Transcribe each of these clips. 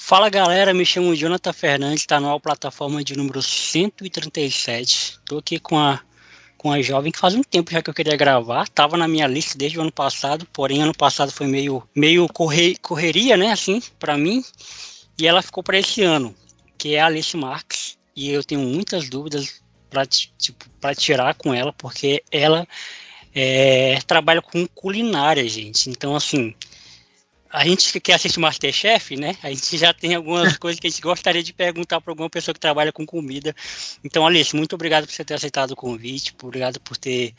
Fala galera, me chamo Jonathan Fernandes, está na plataforma de número 137. Estou aqui com a jovem que faz um tempo já que eu queria gravar. Estava na minha lista desde o ano passado, porém ano passado foi meio correria, né, assim, para mim. E ela ficou para esse ano, que é a Alice Marques. E eu tenho muitas dúvidas para tirar com ela, porque ela trabalha com culinária, gente. Então, assim, a gente que quer assistir MasterChef, né? A gente já tem algumas coisas que a gente gostaria de perguntar para alguma pessoa que trabalha com comida. Então, Alice, muito obrigado por você ter aceitado o convite, obrigado por ter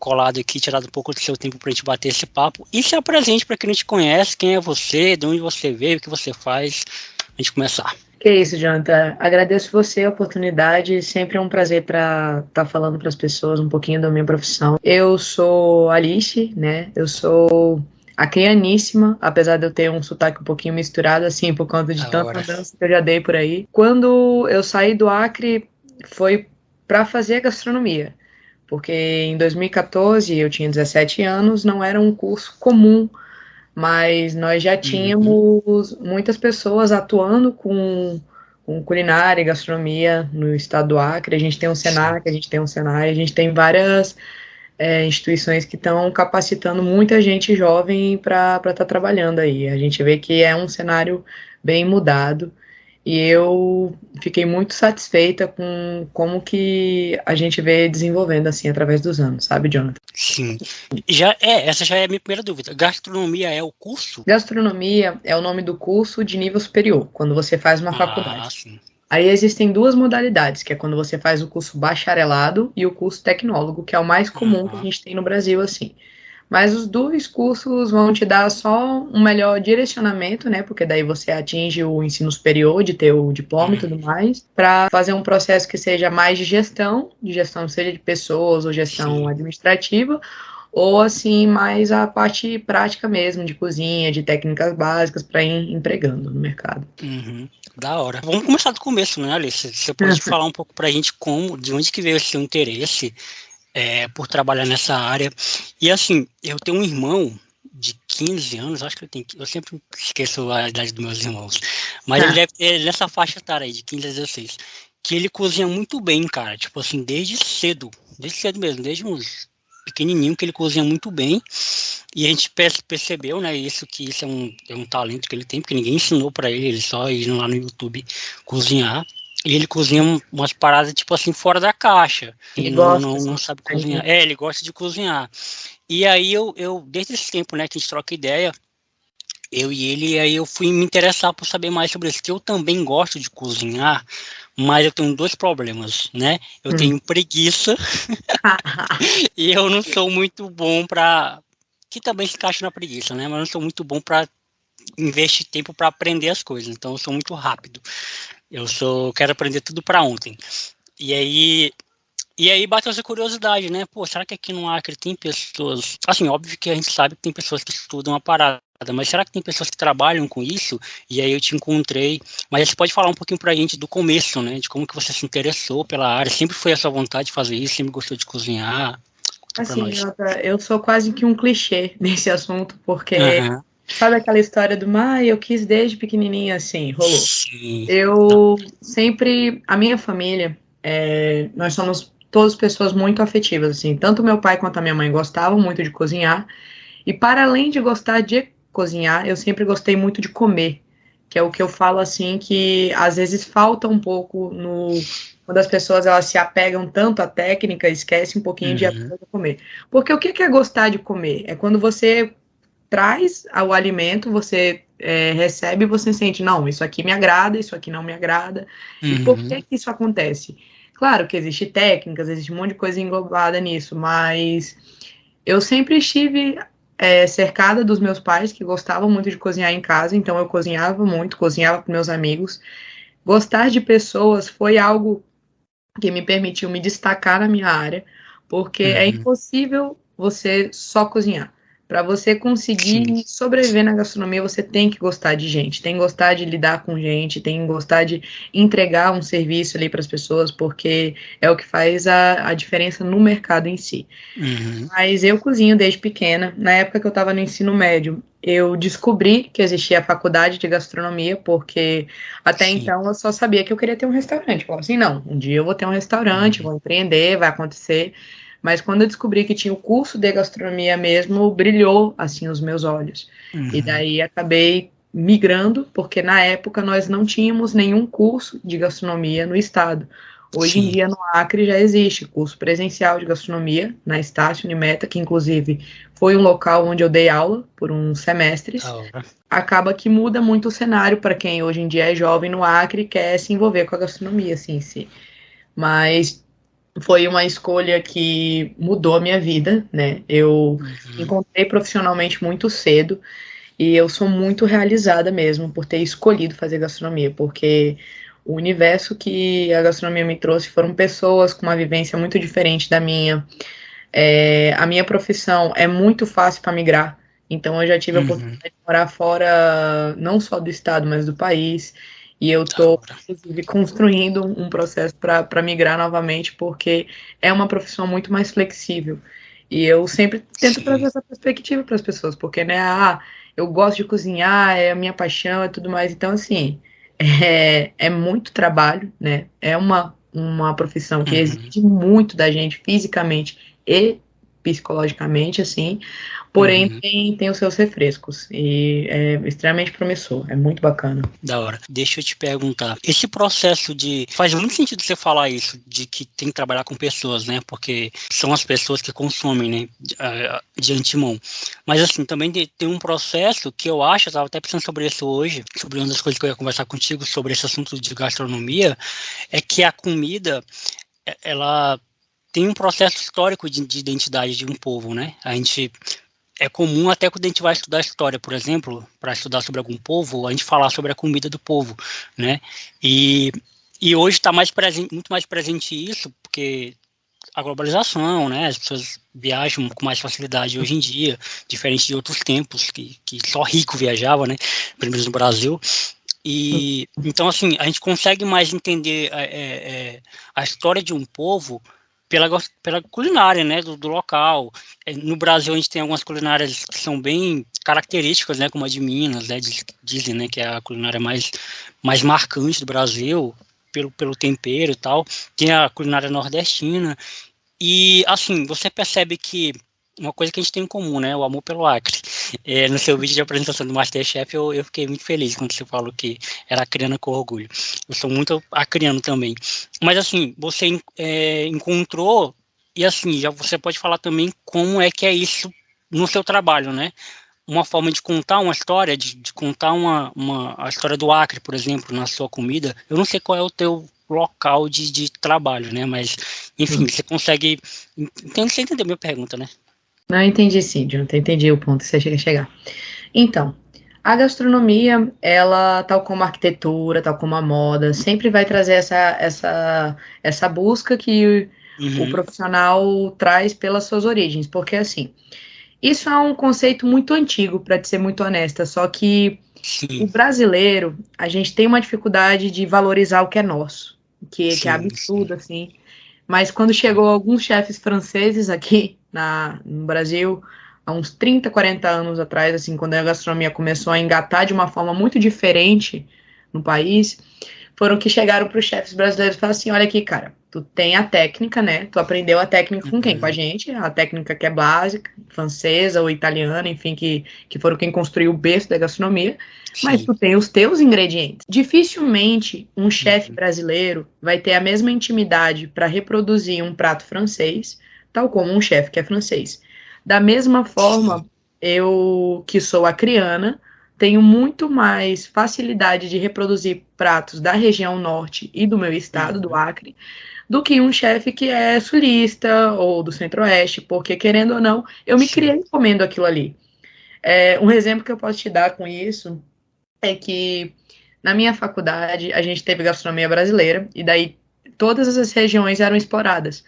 colado aqui, tirado um pouco do seu tempo para a gente bater esse papo. E se apresente para quem não te conhece, quem é você, de onde você veio, o que você faz, a gente começar. Que isso, Jonathan. Agradeço você a oportunidade. Sempre é um prazer para estar falando para as pessoas um pouquinho da minha profissão. Eu sou Alice, né? Eu sou acrianíssima, apesar de eu ter um sotaque um pouquinho misturado, assim, por conta de tanta dança que eu já dei por aí. Quando eu saí do Acre, foi para fazer gastronomia, porque em 2014 eu tinha 17 anos, não era um curso comum, mas nós já tínhamos muitas pessoas atuando com culinária e gastronomia no estado do Acre. A gente tem um Senac, a gente tem um Senai, a gente tem várias instituições que estão capacitando muita gente jovem para estar trabalhando aí. A gente vê que é um cenário bem mudado e eu fiquei muito satisfeita com como que a gente vê desenvolvendo assim através dos anos, sabe, Jonathan? Sim. Essa já é a minha primeira dúvida. Gastronomia é o curso? Gastronomia é o nome do curso de nível superior, quando você faz uma faculdade. Sim. Aí existem duas modalidades, que é quando você faz o curso bacharelado e o curso tecnólogo, que é o mais comum que a gente tem no Brasil, assim. Mas os dois cursos vão te dar só um melhor direcionamento, né? Porque daí você atinge o ensino superior, de ter o diploma e tudo mais, para fazer um processo que seja mais de gestão seja de pessoas ou gestão administrativa, ou assim, mais a parte prática mesmo, de cozinha, de técnicas básicas para ir empregando no mercado. Da hora. Vamos começar do começo, né, Alice? Você pode falar um pouco pra gente de onde que veio esse seu interesse por trabalhar nessa área. E assim, eu tenho um irmão de 15 anos, acho que eu sempre esqueço a idade dos meus irmãos, mas ele deve ter nessa faixa etária aí, de 15 a 16, que ele cozinha muito bem, cara, tipo assim, desde cedo mesmo, desde uns pequenininho que ele cozinha muito bem, e a gente percebeu, né, que isso é um talento que ele tem, porque ninguém ensinou para ele só indo lá no YouTube cozinhar, e ele cozinha umas paradas, tipo assim, fora da caixa, e não sabe cozinhar, ele gosta de cozinhar, e aí eu desde esse tempo, né, que a gente troca ideia, eu e ele, aí eu fui me interessar por saber mais sobre isso, que eu também gosto de cozinhar, mas eu tenho dois problemas, né? Eu tenho preguiça e eu não sou muito bom que também se encaixa na preguiça, né? Mas eu não sou muito bom para investir tempo para aprender as coisas, então eu sou muito rápido. Quero aprender tudo para ontem. E aí bateu essa curiosidade, né? Pô, será que aqui no Acre tem pessoas... Assim, óbvio que a gente sabe que tem pessoas que estudam a parada, mas será que tem pessoas que trabalham com isso? E aí eu te encontrei. Mas você pode falar um pouquinho pra gente do começo, né? De como que você se interessou pela área. Sempre foi a sua vontade de fazer isso? Sempre gostou de cozinhar? Assim, eu sou quase que um clichê nesse assunto, porque sabe aquela história do eu quis desde pequenininha, assim, rolou. Sim. Eu sempre... A minha família, nós somos todas pessoas muito afetivas, assim. Tanto meu pai quanto a minha mãe gostavam muito de cozinhar. E para além de gostar de cozinhar, eu sempre gostei muito de comer, que é o que eu falo assim, que às vezes falta um pouco quando as pessoas elas se apegam tanto à técnica, esquece um pouquinho de aprender a comer. Porque o que é gostar de comer? É quando você traz o alimento, você recebe e você sente, não, isso aqui me agrada, isso aqui não me agrada. E por que isso acontece? Claro que existe técnicas, existe um monte de coisa englobada nisso, mas eu sempre estive cercada dos meus pais, que gostavam muito de cozinhar em casa, então eu cozinhava muito, cozinhava para meus amigos. Gostar de pessoas foi algo que me permitiu me destacar na minha área, porque é impossível você só cozinhar. Para você conseguir sobreviver na gastronomia, você tem que gostar de gente, tem que gostar de lidar com gente, tem que gostar de entregar um serviço ali para as pessoas, porque é o que faz a diferença no mercado em si. Mas eu cozinho desde pequena. Na época que eu estava no ensino médio, eu descobri que existia a faculdade de gastronomia, porque até então eu só sabia que eu queria ter um restaurante. Eu falava assim, não, um dia eu vou ter um restaurante, vou empreender, vai acontecer. Mas quando eu descobri que tinha o curso de gastronomia mesmo, brilhou, assim, os meus olhos. E daí acabei migrando, porque na época nós não tínhamos nenhum curso de gastronomia no estado. Hoje em dia, no Acre, já existe curso presencial de gastronomia, na Estácio Unimeta, que inclusive foi um local onde eu dei aula por uns semestres. Acaba que muda muito o cenário para quem hoje em dia é jovem no Acre e quer se envolver com a gastronomia, assim, em si. Mas foi uma escolha que mudou a minha vida, né? Eu encontrei profissionalmente muito cedo e eu sou muito realizada mesmo por ter escolhido fazer gastronomia, porque o universo que a gastronomia me trouxe foram pessoas com uma vivência muito diferente da minha. A minha profissão é muito fácil para migrar, então eu já tive a oportunidade de morar fora, não só do estado, mas do país. E eu estou, inclusive, construindo um processo para migrar novamente, porque é uma profissão muito mais flexível. E eu sempre tento trazer essa perspectiva para as pessoas, porque, né, eu gosto de cozinhar, é a minha paixão e tudo mais. Então, assim, é muito trabalho, né? É uma profissão que exige muito da gente fisicamente e psicologicamente, assim, porém tem os seus refrescos e é extremamente promissor, é muito bacana. Da hora. Deixa eu te perguntar, esse processo faz muito sentido você falar isso, de que tem que trabalhar com pessoas, né, porque são as pessoas que consomem, né, de antemão, mas assim, também tem um processo que eu acho, eu estava até pensando sobre isso hoje, sobre uma das coisas que eu ia conversar contigo sobre esse assunto de gastronomia, é que a comida, ela tem um processo histórico de identidade de um povo, né? É comum até quando a gente vai estudar história, por exemplo, para estudar sobre algum povo, a gente falar sobre a comida do povo, né? E hoje está muito mais presente isso, porque a globalização, né? As pessoas viajam com mais facilidade hoje em dia, diferente de outros tempos que só rico viajava, né? Pelo menos no Brasil. E então, assim, a gente consegue mais entender a história de um povo pela culinária, né, do local. No Brasil a gente tem algumas culinárias que são bem características, né, como a de Minas, né, dizem, né, que é a culinária mais marcante do Brasil, pelo tempero e tal. Tem a culinária nordestina. E, assim, você percebe que uma coisa que a gente tem em comum, né, o amor pelo Acre. No seu vídeo de apresentação do MasterChef, eu fiquei muito feliz quando você falou que era acriana com orgulho. Eu sou muito acriano também. Mas, assim, você encontrou, e assim, já você pode falar também como é que é isso no seu trabalho, né? Uma forma de contar uma história, de contar a história do Acre, por exemplo, na sua comida. Eu não sei qual é o teu local de trabalho, né? Mas, enfim, você consegue... Você entendeu a minha pergunta, né? Não, entendi sim, Jonathan, entendi o ponto que você quer chegar. Então, a gastronomia, ela, tal como a arquitetura, tal como a moda, sempre vai trazer essa busca que o profissional traz pelas suas origens, porque assim, isso é um conceito muito antigo, para te ser muito honesta, só que o brasileiro, a gente tem uma dificuldade de valorizar o que é nosso, que é absurdo, assim. Mas quando chegou alguns chefes franceses aqui no Brasil, há uns 30, 40 anos atrás, assim, quando a gastronomia começou a engatar de uma forma muito diferente no país, foram que chegaram para os chefes brasileiros e falaram assim, olha aqui, cara, tu tem a técnica, né? Tu aprendeu a técnica com quem? Com a gente, a técnica que é básica, francesa ou italiana, enfim, que foram quem construiu o berço da gastronomia, mas tu tem os teus ingredientes. Dificilmente um chefe brasileiro vai ter a mesma intimidade para reproduzir um prato francês, tal como um chefe que é francês. Da mesma forma, eu, que sou acriana, tenho muito mais facilidade de reproduzir pratos da região norte e do meu estado, do Acre, do que um chefe que é sulista ou do centro-oeste, porque, querendo ou não, eu me criei comendo aquilo ali. Um exemplo que eu posso te dar com isso é que na minha faculdade a gente teve gastronomia brasileira, e daí todas as regiões eram exploradas.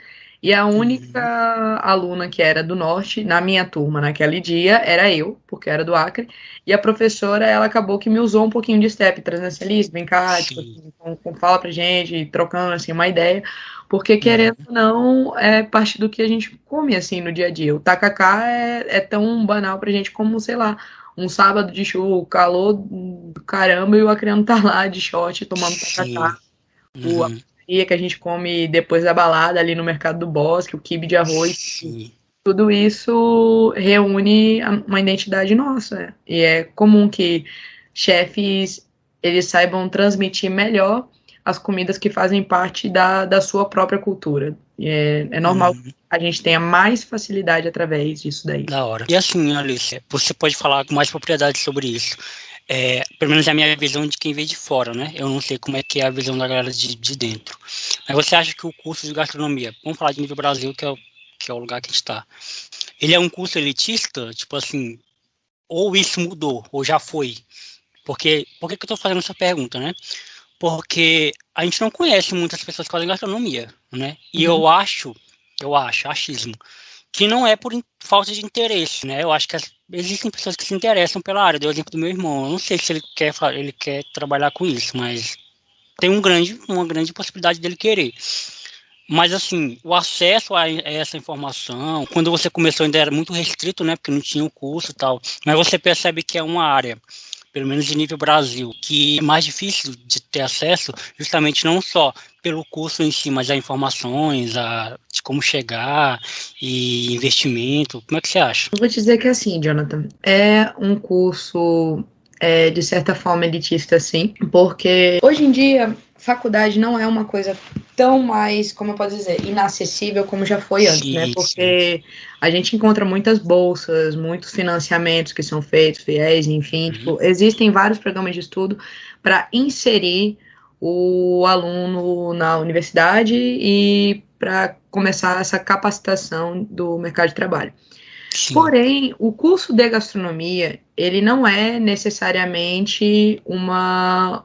E a única aluna que era do Norte, na minha turma, naquele dia, era eu, porque era do Acre. E a professora, ela acabou que me usou um pouquinho de step, trazendo assim, Alice, vem cá, tipo, assim, fala pra gente, trocando, assim, uma ideia. Porque, querendo ou não, é parte do que a gente come, assim, no dia a dia. O tacacá é tão banal pra gente como, sei lá, um sábado de chuva, calor do caramba, e o acreano tá lá de short, tomando tacacá. O que a gente come depois da balada ali no Mercado do Bosque, o quibe de arroz. Sim. Tudo isso reúne uma identidade nossa. E é comum que chefes eles saibam transmitir melhor as comidas que fazem parte da sua própria cultura. E é normal que a gente tenha mais facilidade através disso daí. Da hora. E assim, Alice, você pode falar com mais propriedade sobre isso. Pelo menos é a minha visão de quem vê de fora, né? Eu não sei como é que é a visão da galera de dentro. Mas você acha que o curso de gastronomia, vamos falar de nível Brasil, que é o lugar que a gente está, ele é um curso elitista? Tipo assim, ou isso mudou, ou já foi? Porque, por que eu estou fazendo essa pergunta, né? Porque a gente não conhece muitas pessoas que fazem gastronomia, né? E eu acho, achismo, que não é por falta de interesse, né? Eu acho que existem pessoas que se interessam pela área. Deu o exemplo do meu irmão. Eu não sei se ele quer trabalhar com isso, mas tem uma grande possibilidade dele querer. Mas, assim, o acesso a essa informação, quando você começou ainda era muito restrito, né? Porque não tinha o curso e tal. Mas você percebe que é uma área, pelo menos de nível Brasil, que é mais difícil de ter acesso, justamente não só pelo curso em si, mas a informações, de como chegar e investimento. Como é que você acha? Eu vou te dizer que assim, Jonathan, é um curso de certa forma elitista, sim, porque hoje em dia faculdade não é uma coisa tão mais, como eu posso dizer, inacessível como já foi antes, né? Porque a gente encontra muitas bolsas, muitos financiamentos que são feitos, FIES, enfim, tipo, existem vários programas de estudo para inserir o aluno na universidade e para começar essa capacitação do mercado de trabalho. Sim. Porém, o curso de gastronomia, ele não é necessariamente uma...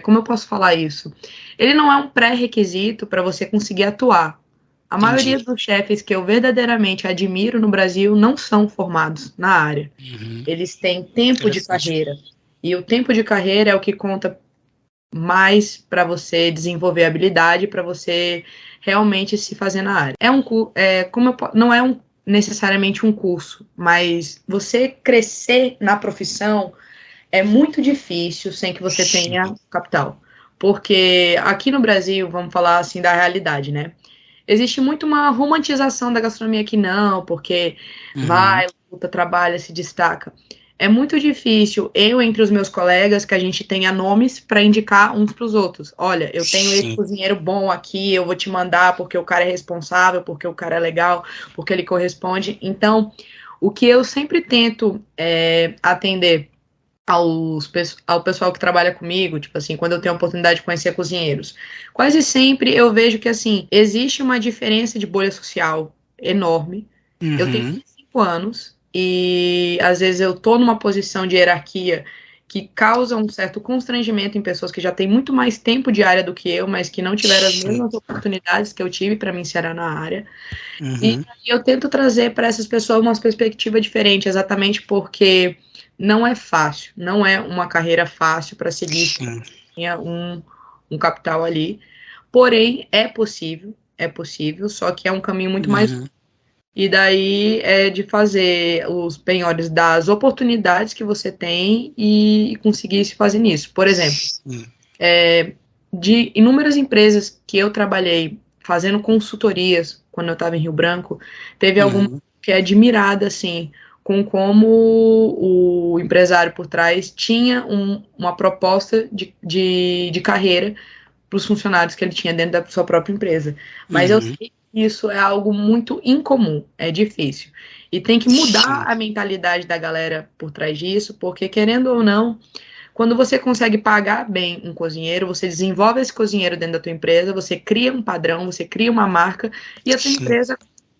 como eu posso falar isso? Ele não é um pré-requisito para você conseguir atuar. A maioria dos chefes que eu verdadeiramente admiro no Brasil não são formados na área. Eles têm tempo de carreira. E o tempo de carreira é o que conta mais para você desenvolver habilidade, para você realmente se fazer na área. Não é necessariamente um curso, mas você crescer na profissão é muito difícil sem que você tenha capital. Porque aqui no Brasil, vamos falar assim da realidade, né? Existe muito uma romantização da gastronomia que não, porque vai, luta, trabalha, se destaca. É muito difícil, entre os meus colegas, que a gente tenha nomes para indicar uns para os outros. Olha, eu tenho esse cozinheiro bom aqui, eu vou te mandar porque o cara é responsável, porque o cara é legal, porque ele corresponde. Então, o que eu sempre tento atender ao pessoal que trabalha comigo, tipo assim, quando eu tenho a oportunidade de conhecer cozinheiros, quase sempre eu vejo que, assim, existe uma diferença de bolha social enorme. Eu tenho 5 anos e, às vezes, eu tô numa posição de hierarquia que causa um certo constrangimento em pessoas que já têm muito mais tempo de área do que eu, mas que não tiveram as mesmas oportunidades que eu tive para me inserir na área. E eu tento trazer para essas pessoas uma perspectiva diferente, exatamente porque não é fácil, não é uma carreira fácil para seguir tinha um capital ali, porém é possível, só que é um caminho muito mais. E daí é de fazer os penhores das oportunidades que você tem e conseguir se fazer nisso. Por exemplo, de inúmeras empresas que eu trabalhei fazendo consultorias quando eu estava em Rio Branco, teve alguma que é admirada, assim, com como o empresário por trás tinha uma proposta de carreira para os funcionários que ele tinha dentro da sua própria empresa. Mas eu sei que isso é algo muito incomum, é difícil. E tem que mudar a mentalidade da galera por trás disso, porque, querendo ou não, quando você consegue pagar bem um cozinheiro, você desenvolve esse cozinheiro dentro da tua empresa, você cria um padrão, você cria uma marca, e a tua empresa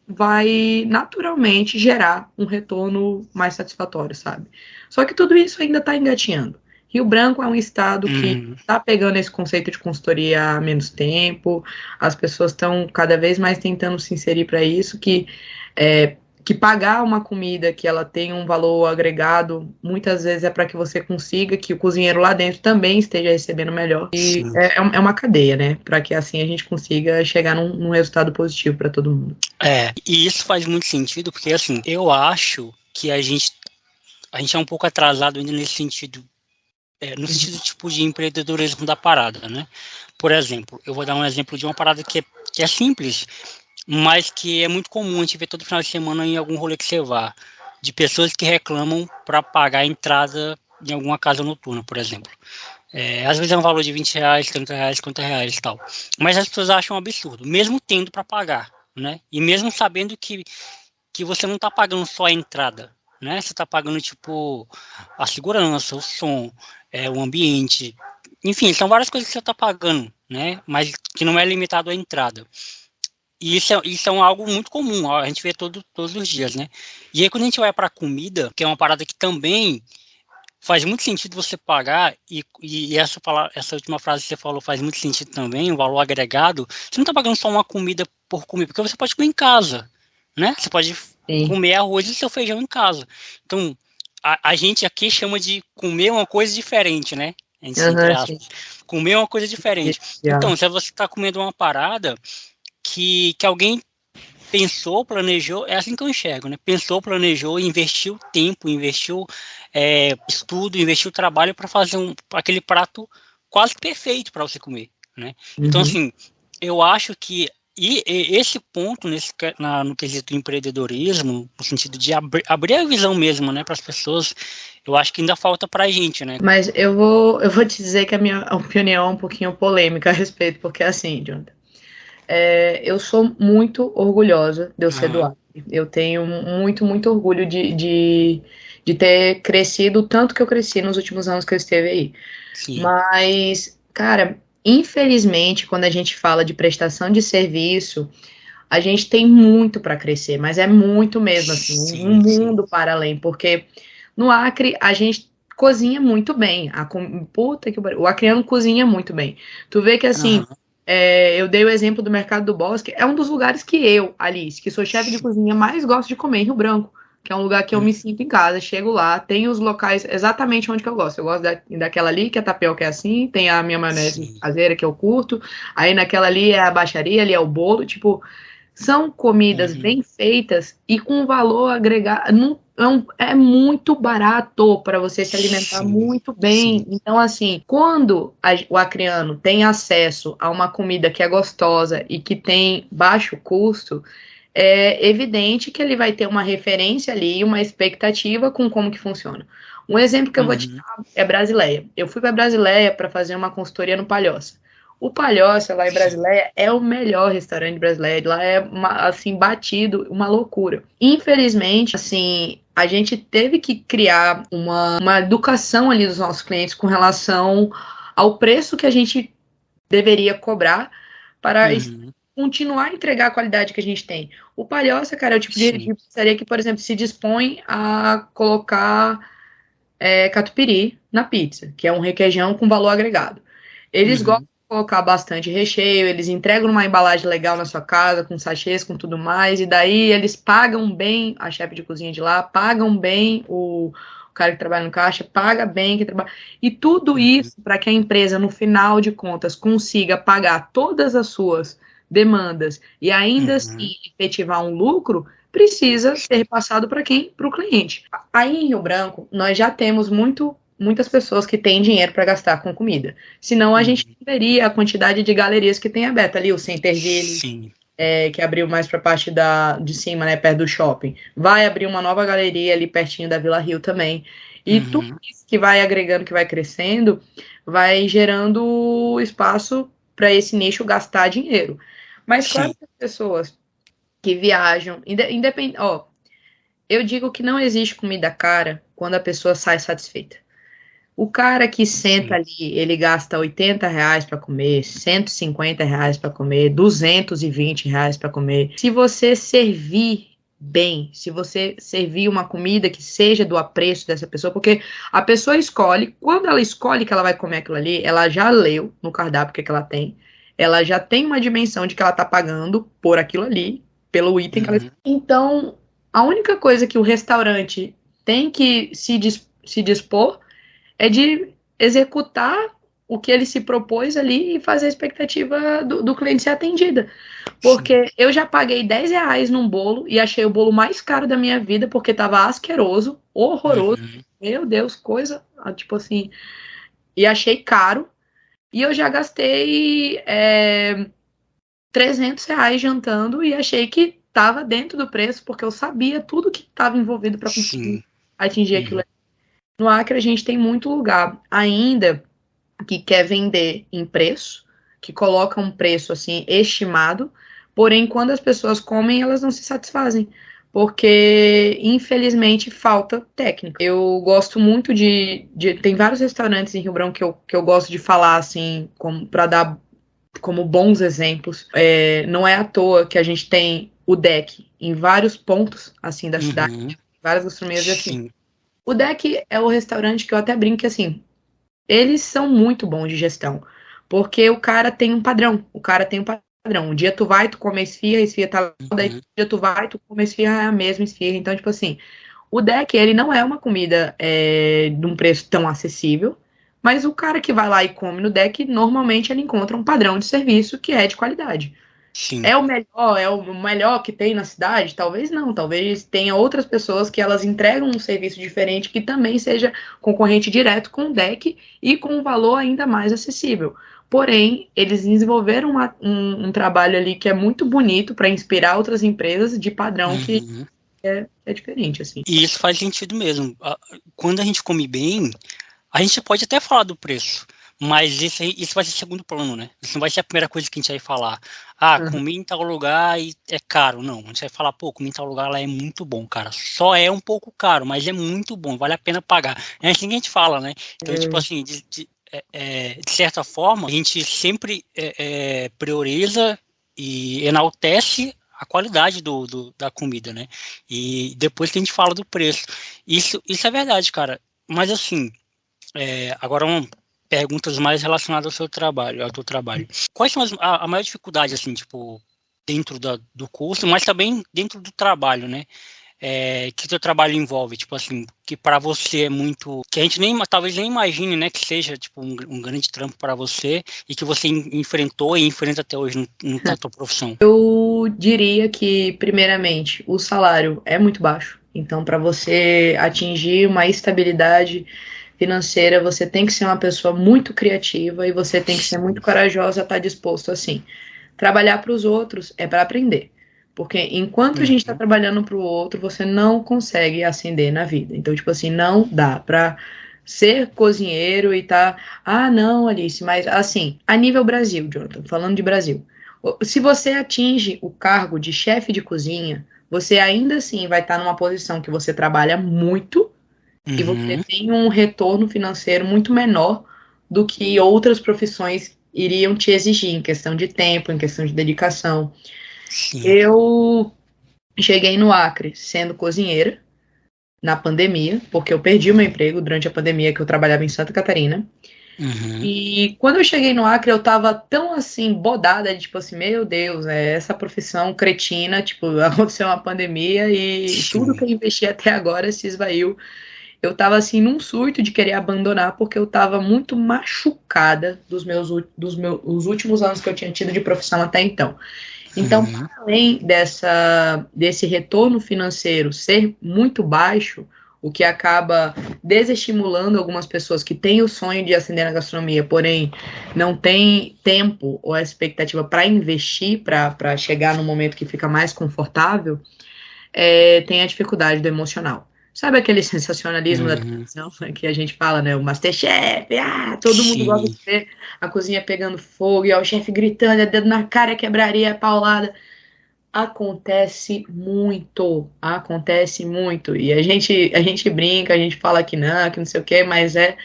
vai naturalmente gerar um retorno mais satisfatório, sabe? Só que tudo isso ainda está engatinhando. Rio Branco é um estado que está pegando esse conceito de consultoria há menos tempo, as pessoas estão cada vez mais tentando se inserir para isso, que pagar uma comida que ela tem um valor agregado, muitas vezes é para que você consiga que o cozinheiro lá dentro também esteja recebendo melhor. E é uma cadeia, né? Para que assim a gente consiga chegar num resultado positivo para todo mundo. E isso faz muito sentido, porque assim, eu acho que a gente é um pouco atrasado ainda nesse sentido, no sentido tipo de empreendedorismo da parada, né? Por exemplo, eu vou dar um exemplo de uma parada que é simples, mas que é muito comum a gente ver todo final de semana em algum rolê que você vá, de pessoas que reclamam para pagar a entrada em alguma casa noturna, por exemplo. Às vezes é um valor de R$20, R$30, R$50 e tal. Mas as pessoas acham um absurdo, mesmo tendo para pagar, né? E mesmo sabendo que você não está pagando só a entrada, né? Você está pagando, tipo, a segurança, o som, o ambiente. Enfim, são várias coisas que você está pagando, né? Mas que não é limitado à entrada. E isso é algo muito comum, a gente vê todos os dias, né? E aí quando a gente vai para a comida, que é uma parada que também faz muito sentido você pagar, e essa última frase que você falou faz muito sentido também, o valor agregado, você não está pagando só uma comida por comida, porque você pode comer em casa, né? Você pode comer arroz e seu feijão em casa. Então, a gente aqui chama de comer uma coisa diferente, né? A gente entre aspas, comer uma coisa diferente. Então, se você está comendo uma parada que alguém pensou, planejou, é assim que eu enxergo, né? Pensou, planejou, investiu tempo, investiu estudo, investiu trabalho para fazer aquele prato quase perfeito para você comer, né? Então, assim, eu acho que esse ponto no quesito empreendedorismo, no sentido de abrir a visão mesmo, né, para as pessoas, eu acho que ainda falta para a gente, né? Mas eu vou te dizer que a minha opinião é um pouquinho polêmica a respeito, porque assim, Jonathan, eu sou muito orgulhosa de eu ser do Acre. Eu tenho muito, muito orgulho de ter crescido o tanto que eu cresci nos últimos anos que eu esteve aí. Sim. Mas, cara, infelizmente, quando a gente fala de prestação de serviço, a gente tem muito para crescer, mas é muito mesmo, assim, um mundo para além, porque no Acre a gente cozinha muito bem. O acreano cozinha muito bem. Tu vê que, assim, eu dei o exemplo do Mercado do Bosque, é um dos lugares que eu, Alice, que sou chefe de cozinha, mais gosto de comer em Rio Branco, que é um lugar que eu me sinto em casa, chego lá, tem os locais exatamente onde que eu gosto. Eu gosto daquela ali, que a tapioca é assim, tem a minha maionese caseira que eu curto, aí naquela ali é a baixaria, ali é o bolo, tipo, são comidas bem feitas e com valor agregado, é muito barato para você se alimentar muito bem. Então, assim, quando o acreano tem acesso a uma comida que é gostosa e que tem baixo custo, é evidente que ele vai ter uma referência ali, uma expectativa com como que funciona. Um exemplo que eu vou te dar é Brasileia. Eu fui para Brasileia para fazer uma consultoria no Palhoça. O Palhoça, lá em Brasileia, é o melhor restaurante brasileiro. Lá é, assim, batido, uma loucura. Infelizmente, assim, a gente teve que criar uma educação ali dos nossos clientes com relação ao preço que a gente deveria cobrar para continuar a entregar a qualidade que a gente tem. O Palhoça, cara, é o tipo de pizzaria que, por exemplo, se dispõe a colocar catupiry na pizza, que é um requeijão com valor agregado. Eles gostam de colocar bastante recheio, eles entregam uma embalagem legal na sua casa, com sachês, com tudo mais, e daí eles pagam bem a chefe de cozinha de lá, pagam bem o cara que trabalha no caixa, paga bem que trabalha. E tudo isso para que a empresa, no final de contas, consiga pagar todas as suas demandas e ainda assim efetivar um lucro, precisa ser repassado para quem? Para o cliente. Aí em Rio Branco, nós já temos muitas pessoas que têm dinheiro para gastar com comida. Senão a gente não veria a quantidade de galerias que tem aberta ali, o Centerville, que abriu mais para a parte de cima, né, perto do shopping. Vai abrir uma nova galeria ali pertinho da Vila Rio também. E tudo isso que vai agregando, que vai crescendo, vai gerando espaço para esse nicho gastar dinheiro. Mas claro que as pessoas que viajam, independente, eu digo que não existe comida cara quando a pessoa sai satisfeita. O cara que senta ali, ele gasta R$80 para comer, R$150 para comer, R$220 para comer. Se você servir bem se você servir uma comida que seja do apreço dessa pessoa, porque a pessoa escolhe, quando ela escolhe que ela vai comer aquilo ali, ela já leu no cardápio o que ela tem, ela já tem uma dimensão de que ela tá pagando por aquilo ali, pelo item que ela... Então, a única coisa que o restaurante tem que se dispor é de executar o que ele se propôs ali e fazer a expectativa do cliente ser atendida. Porque eu já paguei R$10 num bolo e achei o bolo mais caro da minha vida porque tava asqueroso, horroroso. Meu Deus, coisa, tipo assim. E achei caro. E eu já gastei R$300 jantando e achei que tava dentro do preço porque eu sabia tudo que estava envolvido para conseguir atingir aquilo. No Acre a gente tem muito lugar ainda que quer vender em preço, que coloca um preço assim estimado, porém quando as pessoas comem elas não se satisfazem, porque infelizmente falta técnica. Eu gosto muito tem vários restaurantes em Rio Branco que eu gosto de falar assim, para dar como bons exemplos. Não é à toa que a gente tem o deck em vários pontos assim da cidade, várias gastronomias assim. O deck é o restaurante que eu até brinco que assim, eles são muito bons de gestão, porque o cara tem um padrão, Um dia tu vai, tu come a esfirra tá lá, daí um dia tu vai, tu come a esfirra, é a mesma esfirra. Então, tipo assim, o deck, ele não é uma comida de um preço tão acessível, mas o cara que vai lá e come no deck, normalmente ele encontra um padrão de serviço que é de qualidade. É o melhor que tem na cidade? Talvez não, talvez tenha outras pessoas que elas entregam um serviço diferente que também seja concorrente direto com o deck e com um valor ainda mais acessível. Porém, eles desenvolveram um trabalho ali que é muito bonito para inspirar outras empresas de padrão que é diferente, assim. E isso faz sentido mesmo. Quando a gente come bem, a gente pode até falar do preço, mas isso vai ser segundo plano, né? Isso não vai ser a primeira coisa que a gente vai falar. Comi em tal lugar e é caro. Não, a gente vai falar, pô, comi em tal lugar lá é muito bom, cara. Só é um pouco caro, mas é muito bom, vale a pena pagar. É assim que a gente fala, né? Então, tipo assim, de certa forma, a gente sempre prioriza e enaltece a qualidade da comida, né? E depois que a gente fala do preço. Isso é verdade, cara. Mas assim, agora perguntas mais relacionadas ao teu trabalho. Quais são a maior dificuldade, assim, tipo, dentro do curso, mas também dentro do trabalho, né? Que o teu trabalho envolve, tipo assim, que para você é muito, que a gente talvez nem imagine, né, que seja tipo um grande trampo para você e que você enfrentou e enfrenta até hoje na tua profissão. Eu diria que, primeiramente, o salário é muito baixo. Então, para você atingir uma estabilidade financeira, você tem que ser uma pessoa muito criativa e você tem que ser muito corajosa a estar disposto assim. Trabalhar para os outros é para aprender. Porque enquanto a gente está trabalhando para o outro, você não consegue ascender na vida. Então, tipo assim, não dá para ser cozinheiro e tá... não, Alice, mas assim, a nível Brasil, Jonathan, falando de Brasil, se você atinge o cargo de chefe de cozinha, você ainda assim vai estar numa posição que você trabalha muito e você tem um retorno financeiro muito menor do que outras profissões iriam te exigir em questão de tempo, em questão de dedicação. Eu cheguei no Acre sendo cozinheira na pandemia, porque eu perdi o meu emprego durante a pandemia que eu trabalhava em Santa Catarina. E quando eu cheguei no Acre, eu tava tão assim, bodada, de, tipo assim, meu Deus, essa profissão cretina, tipo, aconteceu uma pandemia e tudo que eu investi até agora se esvaiu. Eu tava assim num surto de querer abandonar porque eu tava muito machucada os últimos anos que eu tinha tido de profissão até então. Então, além desse retorno financeiro ser muito baixo, o que acaba desestimulando algumas pessoas que têm o sonho de ascender na gastronomia, porém não tem tempo ou a expectativa para investir, para chegar no momento que fica mais confortável, tem a dificuldade do emocional. Sabe aquele sensacionalismo da televisão que a gente fala, né? O Masterchef, todo mundo gosta de ver a cozinha pegando fogo, e o chefe gritando, é dedo na cara, quebraria, é paulada. Acontece muito. E a gente brinca, a gente fala que não sei o quê, mas é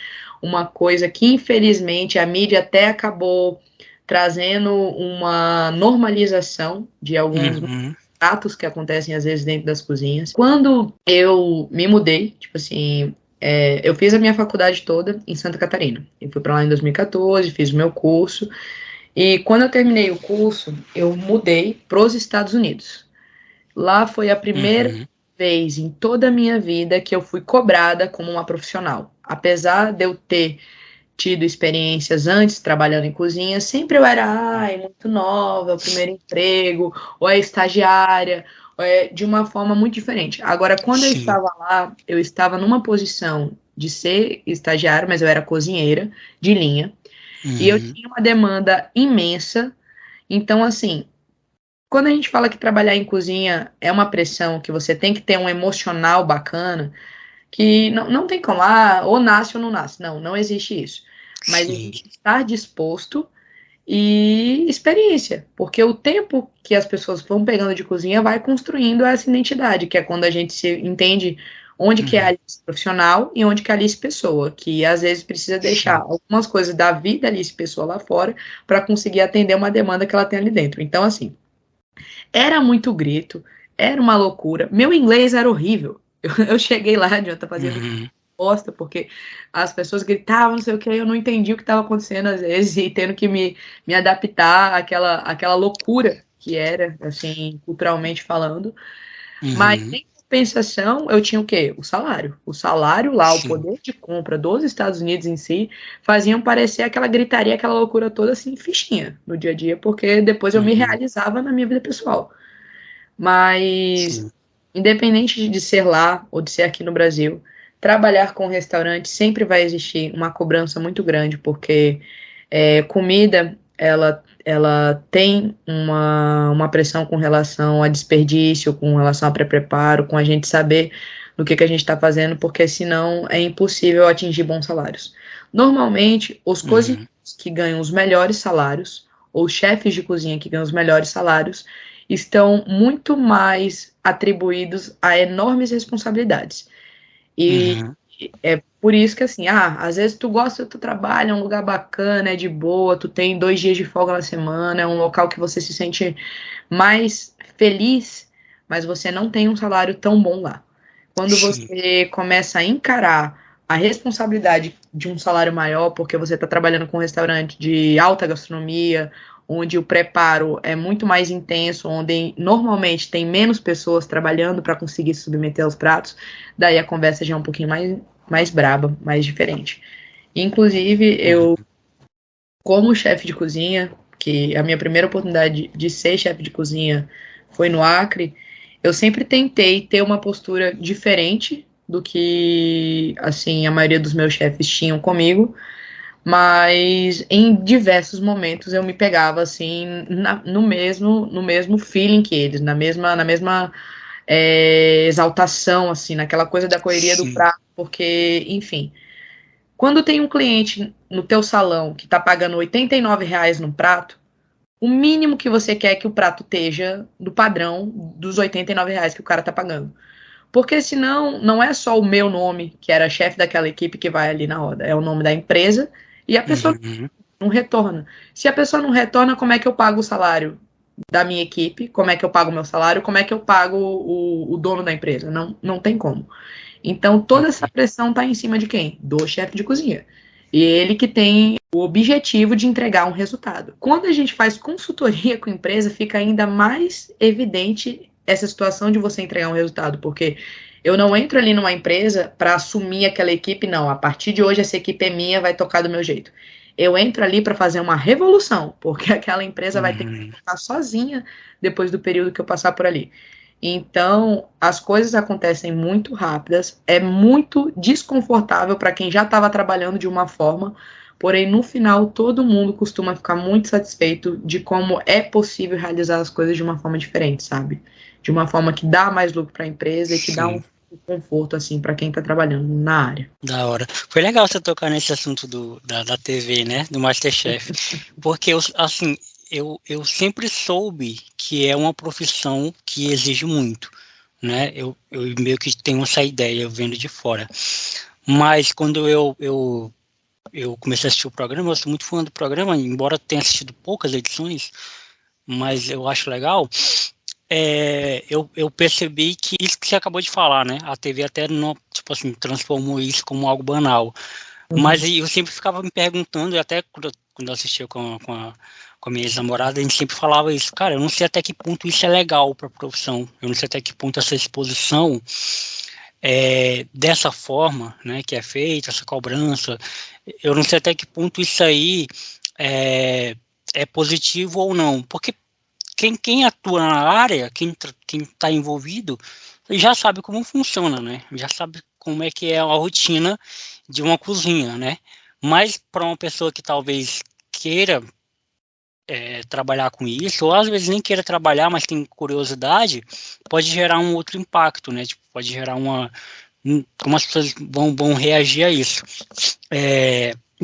uma coisa que, infelizmente, a mídia até acabou trazendo uma normalização de alguns atos que acontecem às vezes dentro das cozinhas. Quando eu me mudei, tipo assim, eu fiz a minha faculdade toda em Santa Catarina. Eu fui para lá em 2014, fiz o meu curso. E quando eu terminei o curso, eu mudei para os Estados Unidos. Lá foi a primeira vez em toda a minha vida que eu fui cobrada como uma profissional. Apesar de eu ter tido experiências antes trabalhando em cozinha, sempre eu era muito nova, o primeiro emprego, ou é estagiária, ou de uma forma muito diferente. Agora, quando eu estava lá, eu estava numa posição de ser estagiária, mas eu era cozinheira de linha, e eu tinha uma demanda imensa. Então, assim, quando a gente fala que trabalhar em cozinha é uma pressão, que você tem que ter um emocional bacana, que não tem como, ou nasce ou não nasce. Não existe isso. Mas a gente estar disposto e experiência, porque o tempo que as pessoas vão pegando de cozinha vai construindo essa identidade, que é quando a gente se entende onde que é a Alice profissional e onde que é a Alice pessoa, que às vezes precisa deixar algumas coisas da vida Alice pessoa lá fora para conseguir atender uma demanda que ela tem ali dentro. Então, assim, era muito grito, era uma loucura. Meu inglês era horrível. Eu cheguei lá, eu tava fazendo bosta, porque as pessoas gritavam, não sei o que, eu não entendi o que estava acontecendo às vezes, e tendo que me adaptar àquela loucura que era, assim, culturalmente falando. Mas, em compensação, eu tinha o quê? O salário. O salário lá, o poder de compra dos Estados Unidos em si, faziam parecer aquela gritaria, aquela loucura toda, assim, fichinha no dia a dia, porque depois eu me realizava na minha vida pessoal. Mas, independente de ser lá ou de ser aqui no Brasil, trabalhar com restaurante sempre vai existir uma cobrança muito grande, porque comida, ela tem uma pressão com relação a desperdício, com relação a pré-preparo, com a gente saber no que a gente está fazendo, porque senão é impossível atingir bons salários. Normalmente, os cozinheiros que ganham os melhores salários, ou chefes de cozinha que ganham os melhores salários, estão muito mais atribuídos a enormes responsabilidades. E é por isso que, assim, às vezes tu gosta do teu trabalho, é um lugar bacana, é de boa, tu tem 2 dias de folga na semana, é um local que você se sente mais feliz, mas você não tem um salário tão bom lá. Quando você começa a encarar a responsabilidade de um salário maior, porque você está trabalhando com um restaurante de alta gastronomia, onde o preparo é muito mais intenso, onde normalmente tem menos pessoas trabalhando para conseguir se submeter aos pratos, daí a conversa já é um pouquinho mais braba, mais diferente. Inclusive, eu, como chefe de cozinha, que a minha primeira oportunidade de ser chefe de cozinha foi no Acre, eu sempre tentei ter uma postura diferente do que, assim, a maioria dos meus chefes tinham comigo, mas em diversos momentos eu me pegava, assim, no mesmo feeling que eles, na mesma exaltação, assim, naquela coisa da correria do prato, porque, enfim, quando tem um cliente no teu salão que tá pagando R$ 89 no prato, o mínimo que você quer é que o prato esteja do padrão dos R$ 89 que o cara tá pagando. Porque senão, não é só o meu nome, que era chefe daquela equipe, que vai ali na roda. É o nome da empresa e a pessoa não retorna. Se a pessoa não retorna, como é que eu pago o salário da minha equipe? Como é que eu pago o meu salário? Como é que eu pago o dono da empresa? Não tem como. Então, toda essa pressão está em cima de quem? Do chefe de cozinha. E ele que tem o objetivo de entregar um resultado. Quando a gente faz consultoria com a empresa, fica ainda mais evidente essa situação de você entregar um resultado, porque eu não entro ali numa empresa para assumir aquela equipe, não. A partir de hoje, essa equipe é minha, vai tocar do meu jeito. Eu entro ali para fazer uma revolução, porque aquela empresa vai ter que ficar sozinha depois do período que eu passar por ali. Então, as coisas acontecem muito rápidas, é muito desconfortável para quem já estava trabalhando de uma forma, porém, no final, todo mundo costuma ficar muito satisfeito de como é possível realizar as coisas de uma forma diferente, sabe? De uma forma que dá mais lucro para a empresa e que dá um conforto, assim, para quem está trabalhando na área. Da hora. Foi legal você tocar nesse assunto da TV, né? Do MasterChef. Porque, assim, eu sempre soube que é uma profissão que exige muito, né? Eu meio que tenho essa ideia, vendo de fora. Mas quando eu comecei a assistir o programa, eu sou muito fã do programa, embora tenha assistido poucas edições, mas eu acho legal. eu percebi que isso que você acabou de falar, né? A TV até não, tipo assim, transformou isso como algo banal. Mas eu sempre ficava me perguntando, e até quando eu assistia com a minha ex-namorada, a gente sempre falava isso, cara, eu não sei até que ponto isso é legal para a profissão, eu não sei até que ponto essa exposição dessa forma, né, que é feita, essa cobrança, eu não sei até que ponto isso aí é positivo ou não, porque quem atua na área, quem está envolvido, já sabe como funciona, né? Já sabe como é que é a rotina de uma cozinha, né? Mas para uma pessoa que talvez queira trabalhar com isso, ou às vezes nem queira trabalhar, mas tem curiosidade, pode gerar um outro impacto, né? Tipo, pode gerar como as pessoas vão reagir a isso.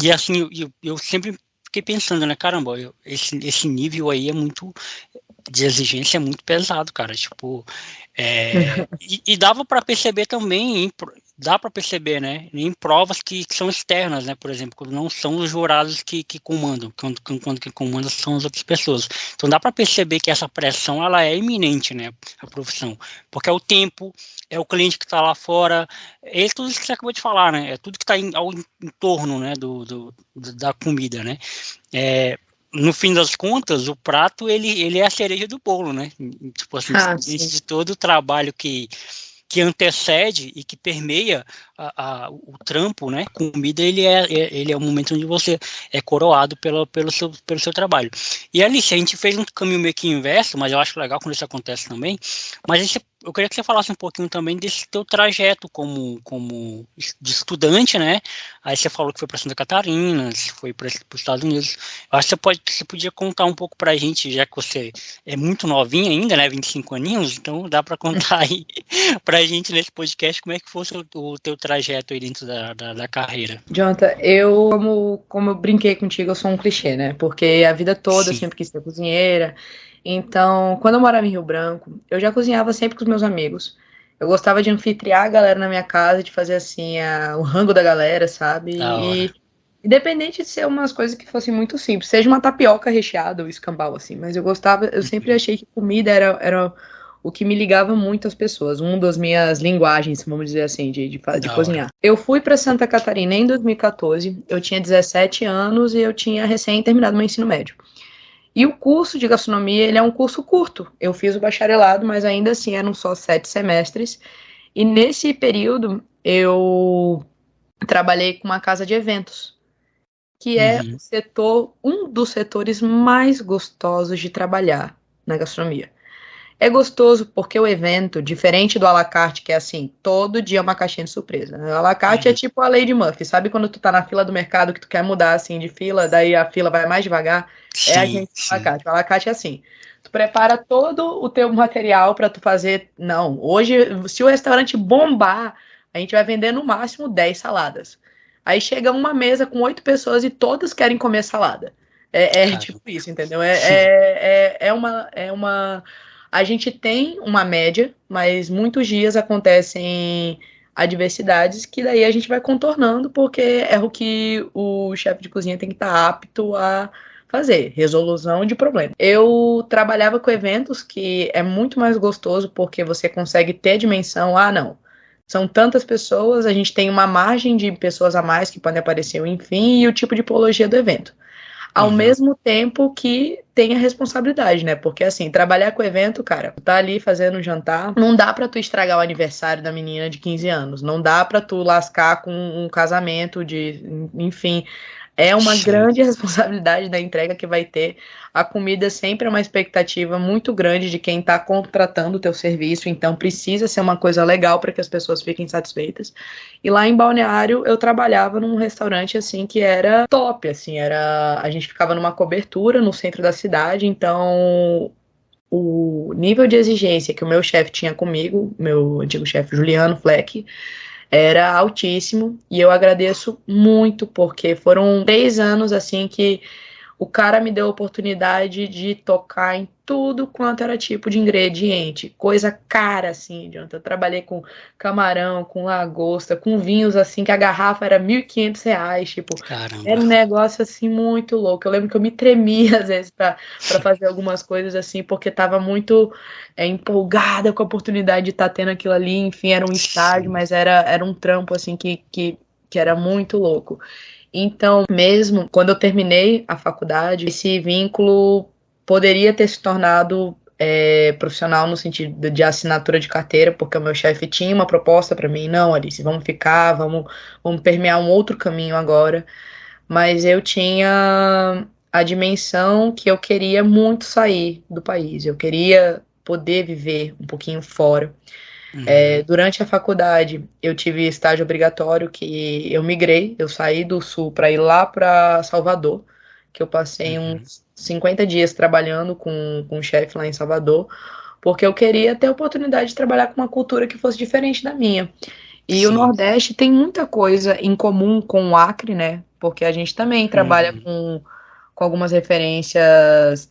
E assim, eu sempre fiquei pensando, né? Caramba, esse nível aí de exigência é muito pesado, cara, tipo, e dava para perceber também, dá para perceber, né, em provas que são externas, né, por exemplo, quando não são os jurados que comandam, quando quem comanda são as outras pessoas, então dá para perceber que essa pressão, ela é iminente, né, a profissão, porque é o tempo, é o cliente que está lá fora, é tudo isso que você acabou de falar, né, é tudo que está ao entorno, né, da comida, né, no fim das contas, o prato, ele é a cereja do bolo, né? Tipo assim, diante de todo o trabalho que antecede e que permeia o trampo, né? Comida, ele é o momento onde você é coroado pelo seu trabalho. E ali, se a gente fez um caminho meio que inverso, mas eu acho legal quando isso acontece também, mas eu queria que você falasse um pouquinho também desse teu trajeto como de estudante, né? Aí você falou que foi para Santa Catarina, foi para os Estados Unidos. Eu acho que você podia contar um pouco para a gente, já que você é muito novinha ainda, né? 25 aninhos, então dá para contar aí para a gente nesse podcast como é que fosse o teu trajeto aí dentro da carreira. Jonathan, como eu brinquei contigo, eu sou um clichê, né? Porque a vida toda eu sempre quis ser cozinheira. Então, quando eu morava em Rio Branco, eu já cozinhava sempre com os meus amigos. Eu gostava de anfitriar a galera na minha casa, de fazer assim, o rango da galera, sabe? Da hora. E independente de ser umas coisas que fossem muito simples, seja uma tapioca recheada ou escambau, assim, mas eu sempre achei que comida era o que me ligava muito às pessoas, uma das minhas linguagens, vamos dizer assim, de cozinhar. Eu fui para Santa Catarina em 2014, eu tinha 17 anos e eu tinha recém terminado meu ensino médio. E o curso de gastronomia, ele é um curso curto. Eu fiz o bacharelado, mas ainda assim eram só 7 semestres. E nesse período, eu trabalhei com uma casa de eventos, que é um dos setores mais gostosos de trabalhar na gastronomia. É gostoso porque o evento, diferente do à la carte, que é assim, todo dia é uma caixinha de surpresa. A la carte é tipo a Lady Murphy, sabe quando tu tá na fila do mercado que tu quer mudar assim de fila, daí a fila vai mais devagar? É a gente do à la carte. O à la carte é assim, tu prepara todo o teu material para tu fazer. Não, hoje, se o restaurante bombar, a gente vai vender no máximo 10 saladas. Aí chega uma mesa com 8 pessoas e todas querem comer salada. Tipo isso, entendeu? É uma a gente tem uma média, mas muitos dias acontecem adversidades que daí a gente vai contornando, porque é o que o chefe de cozinha tem que estar apto a fazer, resolução de problema. Eu trabalhava com eventos que é muito mais gostoso porque você consegue ter dimensão, não, são tantas pessoas, a gente tem uma margem de pessoas a mais que podem aparecer, enfim, e o tipo de tipologia do evento. Ao mesmo tempo que tem a responsabilidade, né? Porque, assim, trabalhar com evento, cara, tu tá ali fazendo um jantar, não dá pra tu estragar o aniversário da menina de 15 anos, não dá pra tu lascar com um casamento enfim, é uma grande responsabilidade da entrega que vai ter. A comida sempre é uma expectativa muito grande de quem está contratando o teu serviço, então precisa ser uma coisa legal para que as pessoas fiquem satisfeitas. E lá em Balneário eu trabalhava num restaurante assim que era top, assim, a gente ficava numa cobertura no centro da cidade, então o nível de exigência que o meu chefe tinha comigo, meu antigo chefe Juliano Fleck, era altíssimo, e eu agradeço muito, porque foram 3 anos, assim, que o cara me deu a oportunidade de tocar em tudo quanto era tipo de ingrediente, coisa cara, assim, Jonathan. Eu trabalhei com camarão, com lagosta, com vinhos, assim, que a garrafa era R$ 1.500, tipo, Caramba. era um negócio, assim, muito louco. Eu lembro que eu me tremia, às vezes, pra fazer algumas coisas, assim, porque tava muito empolgada com a oportunidade de estar tendo aquilo ali, enfim, era um estágio, mas era um trampo, assim, que era muito louco. Então, mesmo quando eu terminei a faculdade, esse vínculo poderia ter se tornado profissional no sentido de assinatura de carteira, porque o meu chefe tinha uma proposta para mim, não, Alice, vamos ficar, vamos permear um outro caminho agora. Mas eu tinha a dimensão que eu queria muito sair do país, eu queria poder viver um pouquinho fora. Durante a faculdade, eu tive estágio obrigatório que eu migrei, eu saí do Sul para ir lá para Salvador, que eu passei uns 50 dias trabalhando com um chefe lá em Salvador, porque eu queria ter a oportunidade de trabalhar com uma cultura que fosse diferente da minha. E o Nordeste tem muita coisa em comum com o Acre, né? Porque a gente também trabalha com algumas referências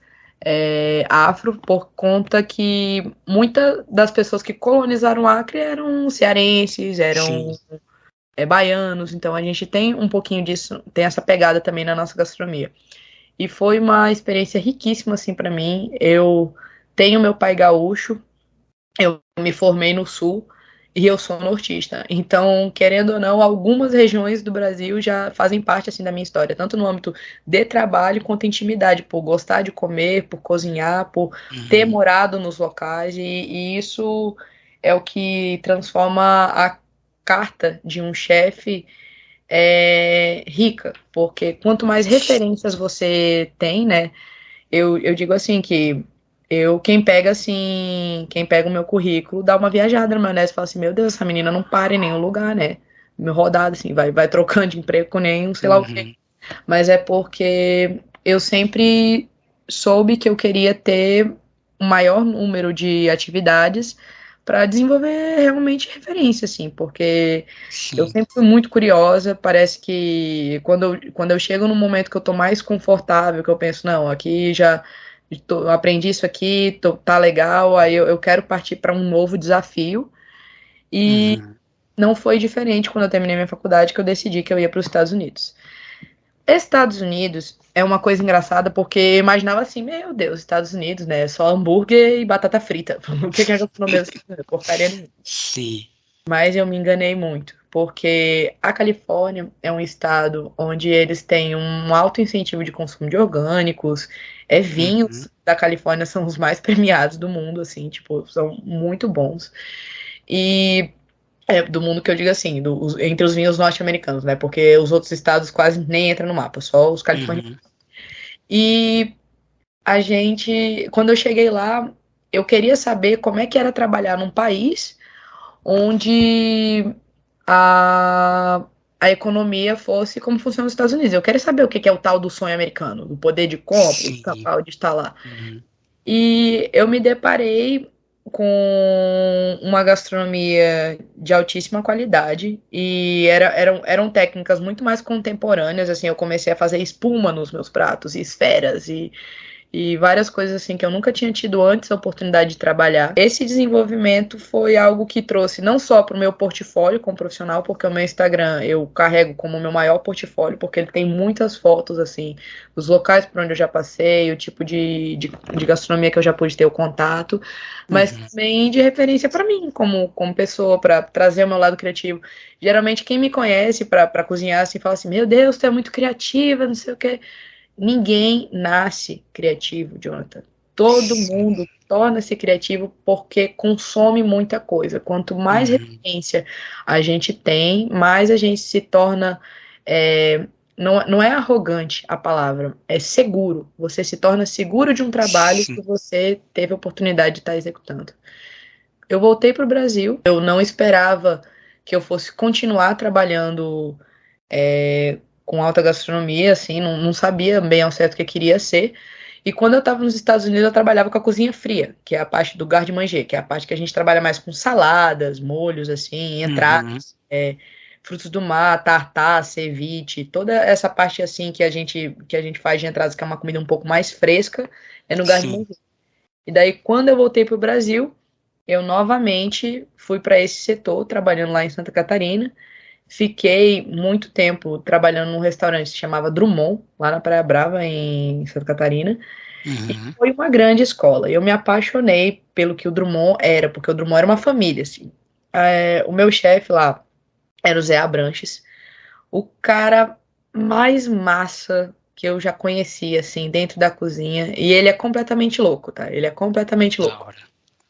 afro, por conta que muitas das pessoas que colonizaram o Acre eram cearenses, eram baianos, então a gente tem um pouquinho disso, tem essa pegada também na nossa gastronomia. E foi uma experiência riquíssima, assim, para mim. Eu tenho meu pai gaúcho, eu me formei no Sul, e eu sou nortista. Então, querendo ou não, algumas regiões do Brasil já fazem parte assim da minha história, tanto no âmbito de trabalho quanto intimidade, por gostar de comer, por cozinhar, por ter morado nos locais, e isso é o que transforma a carta de um chefe rica, porque quanto mais referências você tem, né? Eu digo assim que quem pega o meu currículo, dá uma viajada na maionese e fala assim, meu Deus, essa menina não para em nenhum lugar, né? Meu rodado, assim, vai trocando de emprego com nenhum, sei lá o quê. Mas é porque eu sempre soube que eu queria ter um maior número de atividades para desenvolver realmente referência, assim, porque eu sempre fui muito curiosa, parece que quando eu chego num momento que eu tô mais confortável, que eu penso, não, aqui já aprendi isso aqui, tá legal, aí eu quero partir para um novo desafio. E não foi diferente quando eu terminei minha faculdade, que eu decidi que eu ia para os Estados Unidos. Estados Unidos é uma coisa engraçada, porque eu imaginava assim, meu Deus, Estados Unidos, né, só hambúrguer e batata frita. O que é gastronomia? Porcaria nenhuma. Sim. Mas eu me enganei muito, porque a Califórnia é um estado onde eles têm um alto incentivo de consumo de orgânicos, vinhos da Califórnia são os mais premiados do mundo, assim, tipo, são muito bons. E do mundo que eu digo assim, entre os vinhos norte-americanos, né? Porque os outros estados quase nem entram no mapa, só os californianos. E quando eu cheguei lá, eu queria saber como é que era trabalhar num país onde a economia fosse como funciona nos Estados Unidos. Eu quero saber o que é o tal do sonho americano, do poder de compra, do capital de estar lá. E eu me deparei com uma gastronomia de altíssima qualidade e eram técnicas muito mais contemporâneas, assim, eu comecei a fazer espuma nos meus pratos, e esferas, e várias coisas assim que eu nunca tinha tido antes a oportunidade de trabalhar. Esse desenvolvimento foi algo que trouxe não só para o meu portfólio como profissional, porque o meu Instagram eu carrego como o meu maior portfólio, porque ele tem muitas fotos assim, dos locais por onde eu já passei, o tipo de gastronomia que eu já pude ter o contato, mas também de referência para mim, como pessoa, para trazer o meu lado criativo. Geralmente quem me conhece para cozinhar assim, fala assim, meu Deus, tu é muito criativa, não sei o quê. Ninguém nasce criativo, Jonathan. Todo mundo torna-se criativo porque consome muita coisa. Quanto mais referência a gente tem, mais a gente se torna. Não é arrogante a palavra, é seguro. Você se torna seguro de um trabalho que você teve a oportunidade de estar executando. Eu voltei para o Brasil, eu não esperava que eu fosse continuar trabalhando com alta gastronomia, assim, não sabia bem ao certo o que eu queria ser. E quando eu estava nos Estados Unidos, eu trabalhava com a cozinha fria, que é a parte do garde-manger, que é a parte que a gente trabalha mais com saladas, molhos, assim, entradas, frutos do mar, tartar, ceviche, toda essa parte assim que a gente faz de entradas, que é uma comida um pouco mais fresca, é no Garde Mongeau. E daí, quando eu voltei para o Brasil, eu novamente fui para esse setor, trabalhando lá em Santa Catarina. Fiquei muito tempo trabalhando num restaurante que se chamava Drummond, lá na Praia Brava, em Santa Catarina. E foi uma grande escola. Eu me apaixonei pelo que o Drummond era, porque o Drummond era uma família, assim. O meu chefe lá era o Zé Abranches, o cara mais massa que eu já conheci, assim, dentro da cozinha. E ele é completamente louco, tá? Ele é completamente louco.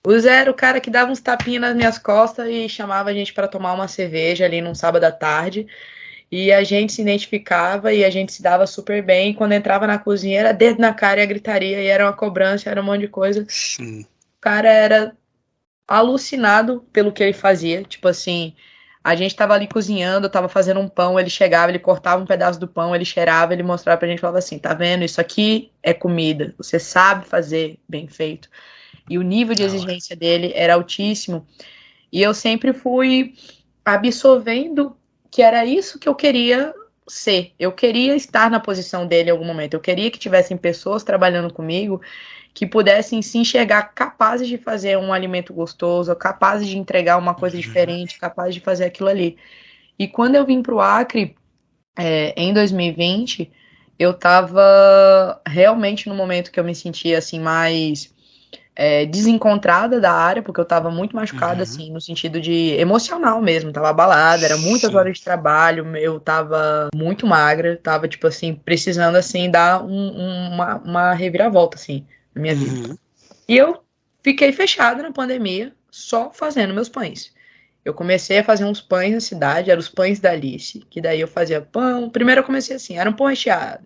O Zé era o cara que dava uns tapinhas nas minhas costas e chamava a gente para tomar uma cerveja ali num sábado à tarde. E a gente se identificava e a gente se dava super bem. E quando entrava na cozinha, era dedo na cara e a gritaria, e era uma cobrança, era um monte de coisa. Sim. O cara era alucinado pelo que ele fazia. Tipo assim, a gente tava ali cozinhando, eu tava fazendo um pão, ele chegava, ele cortava um pedaço do pão, ele cheirava, ele mostrava pra gente, falava assim, tá vendo? Isso aqui é comida, você sabe fazer bem feito. E o nível de exigência dele era altíssimo. E eu sempre fui absorvendo que era isso que eu queria ser. Eu queria estar na posição dele em algum momento. Eu queria que tivessem pessoas trabalhando comigo que pudessem se enxergar capazes de fazer um alimento gostoso, capazes de entregar uma coisa diferente, capazes de fazer aquilo ali. E quando eu vim para o Acre, em 2020, eu estava realmente no momento que eu me sentia assim mais desencontrada da área, porque eu tava muito machucada, assim, no sentido de emocional mesmo, tava abalada, era muitas horas de trabalho, eu tava muito magra, tava, tipo assim, precisando, assim, dar uma reviravolta, assim, na minha vida. E eu fiquei fechada na pandemia, só fazendo meus pães. Eu comecei a fazer uns pães na cidade, eram os pães da Alice, que daí eu fazia pão, primeiro eu comecei assim, era um pão recheado,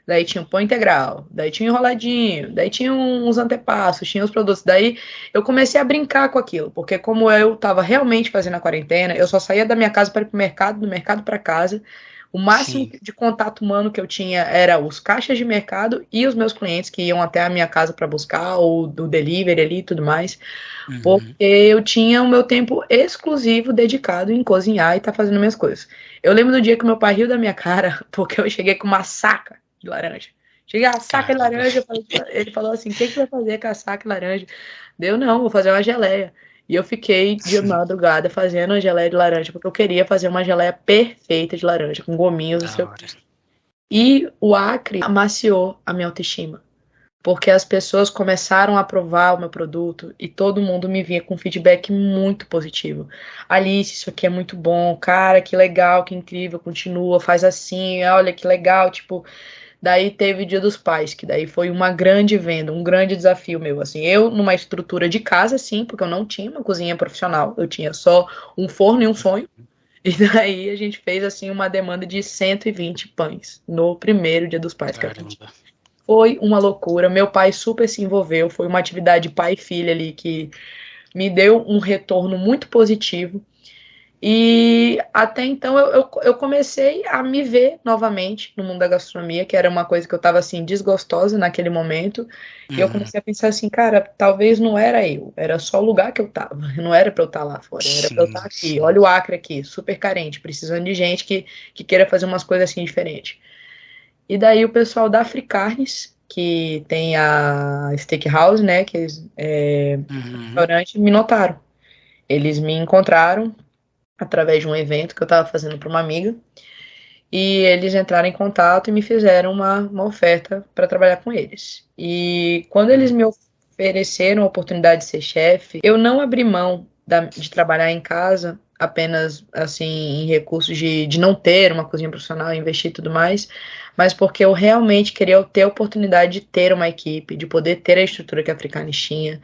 daí tinha um pão integral, daí tinha enroladinho, daí tinha uns antepassos, tinha os produtos. Daí eu comecei a brincar com aquilo, porque como eu estava realmente fazendo a quarentena, eu só saía da minha casa para ir pro mercado, do mercado para casa. O máximo de contato humano que eu tinha era os caixas de mercado e os meus clientes que iam até a minha casa para buscar, ou do delivery ali e tudo mais. Porque eu tinha o meu tempo exclusivo dedicado em cozinhar e estar fazendo minhas coisas. Eu lembro do dia que meu pai riu da minha cara, porque eu cheguei com uma saca de laranja. Cheguei a saca de laranja, ele falou assim, o que você vai fazer com a saca de laranja? Deu, não, vou fazer uma geleia. E eu fiquei de madrugada fazendo a geleia de laranja, porque eu queria fazer uma geleia perfeita de laranja, com gominhos, não sei o quê. E o Acre amaciou a minha autoestima, porque as pessoas começaram a provar o meu produto e todo mundo me vinha com feedback muito positivo. Alice, isso aqui é muito bom, cara, que legal, que incrível, continua, faz assim, olha que legal, tipo... Daí teve o Dia dos Pais, que daí foi uma grande venda, um grande desafio meu, assim, eu numa estrutura de casa, sim, porque eu não tinha uma cozinha profissional, eu tinha só um forno e um sonho, e daí a gente fez, assim, uma demanda de 120 pães no primeiro Dia dos Pais. Foi uma loucura, meu pai super se envolveu, foi uma atividade pai e filha ali que me deu um retorno muito positivo. E até então eu comecei a me ver novamente no mundo da gastronomia, que era uma coisa que eu estava assim, desgostosa naquele momento. E eu comecei a pensar assim, cara, talvez não era eu, era só o lugar que eu estava. Não era para eu estar lá fora, era para eu estar aqui. Olha o Acre aqui, super carente, precisando de gente que queira fazer umas coisas assim diferentes. E daí o pessoal da Africarnes, que tem a Steakhouse, né, que restaurante, me notaram. Eles me encontraram através de um evento que eu estava fazendo para uma amiga, e eles entraram em contato e me fizeram uma oferta para trabalhar com eles. E quando eles me ofereceram a oportunidade de ser chefe, eu não abri mão de trabalhar em casa, apenas assim, em recursos de não ter uma cozinha profissional, investir e tudo mais, mas porque eu realmente queria ter a oportunidade de ter uma equipe, de poder ter a estrutura que a Africanis tinha.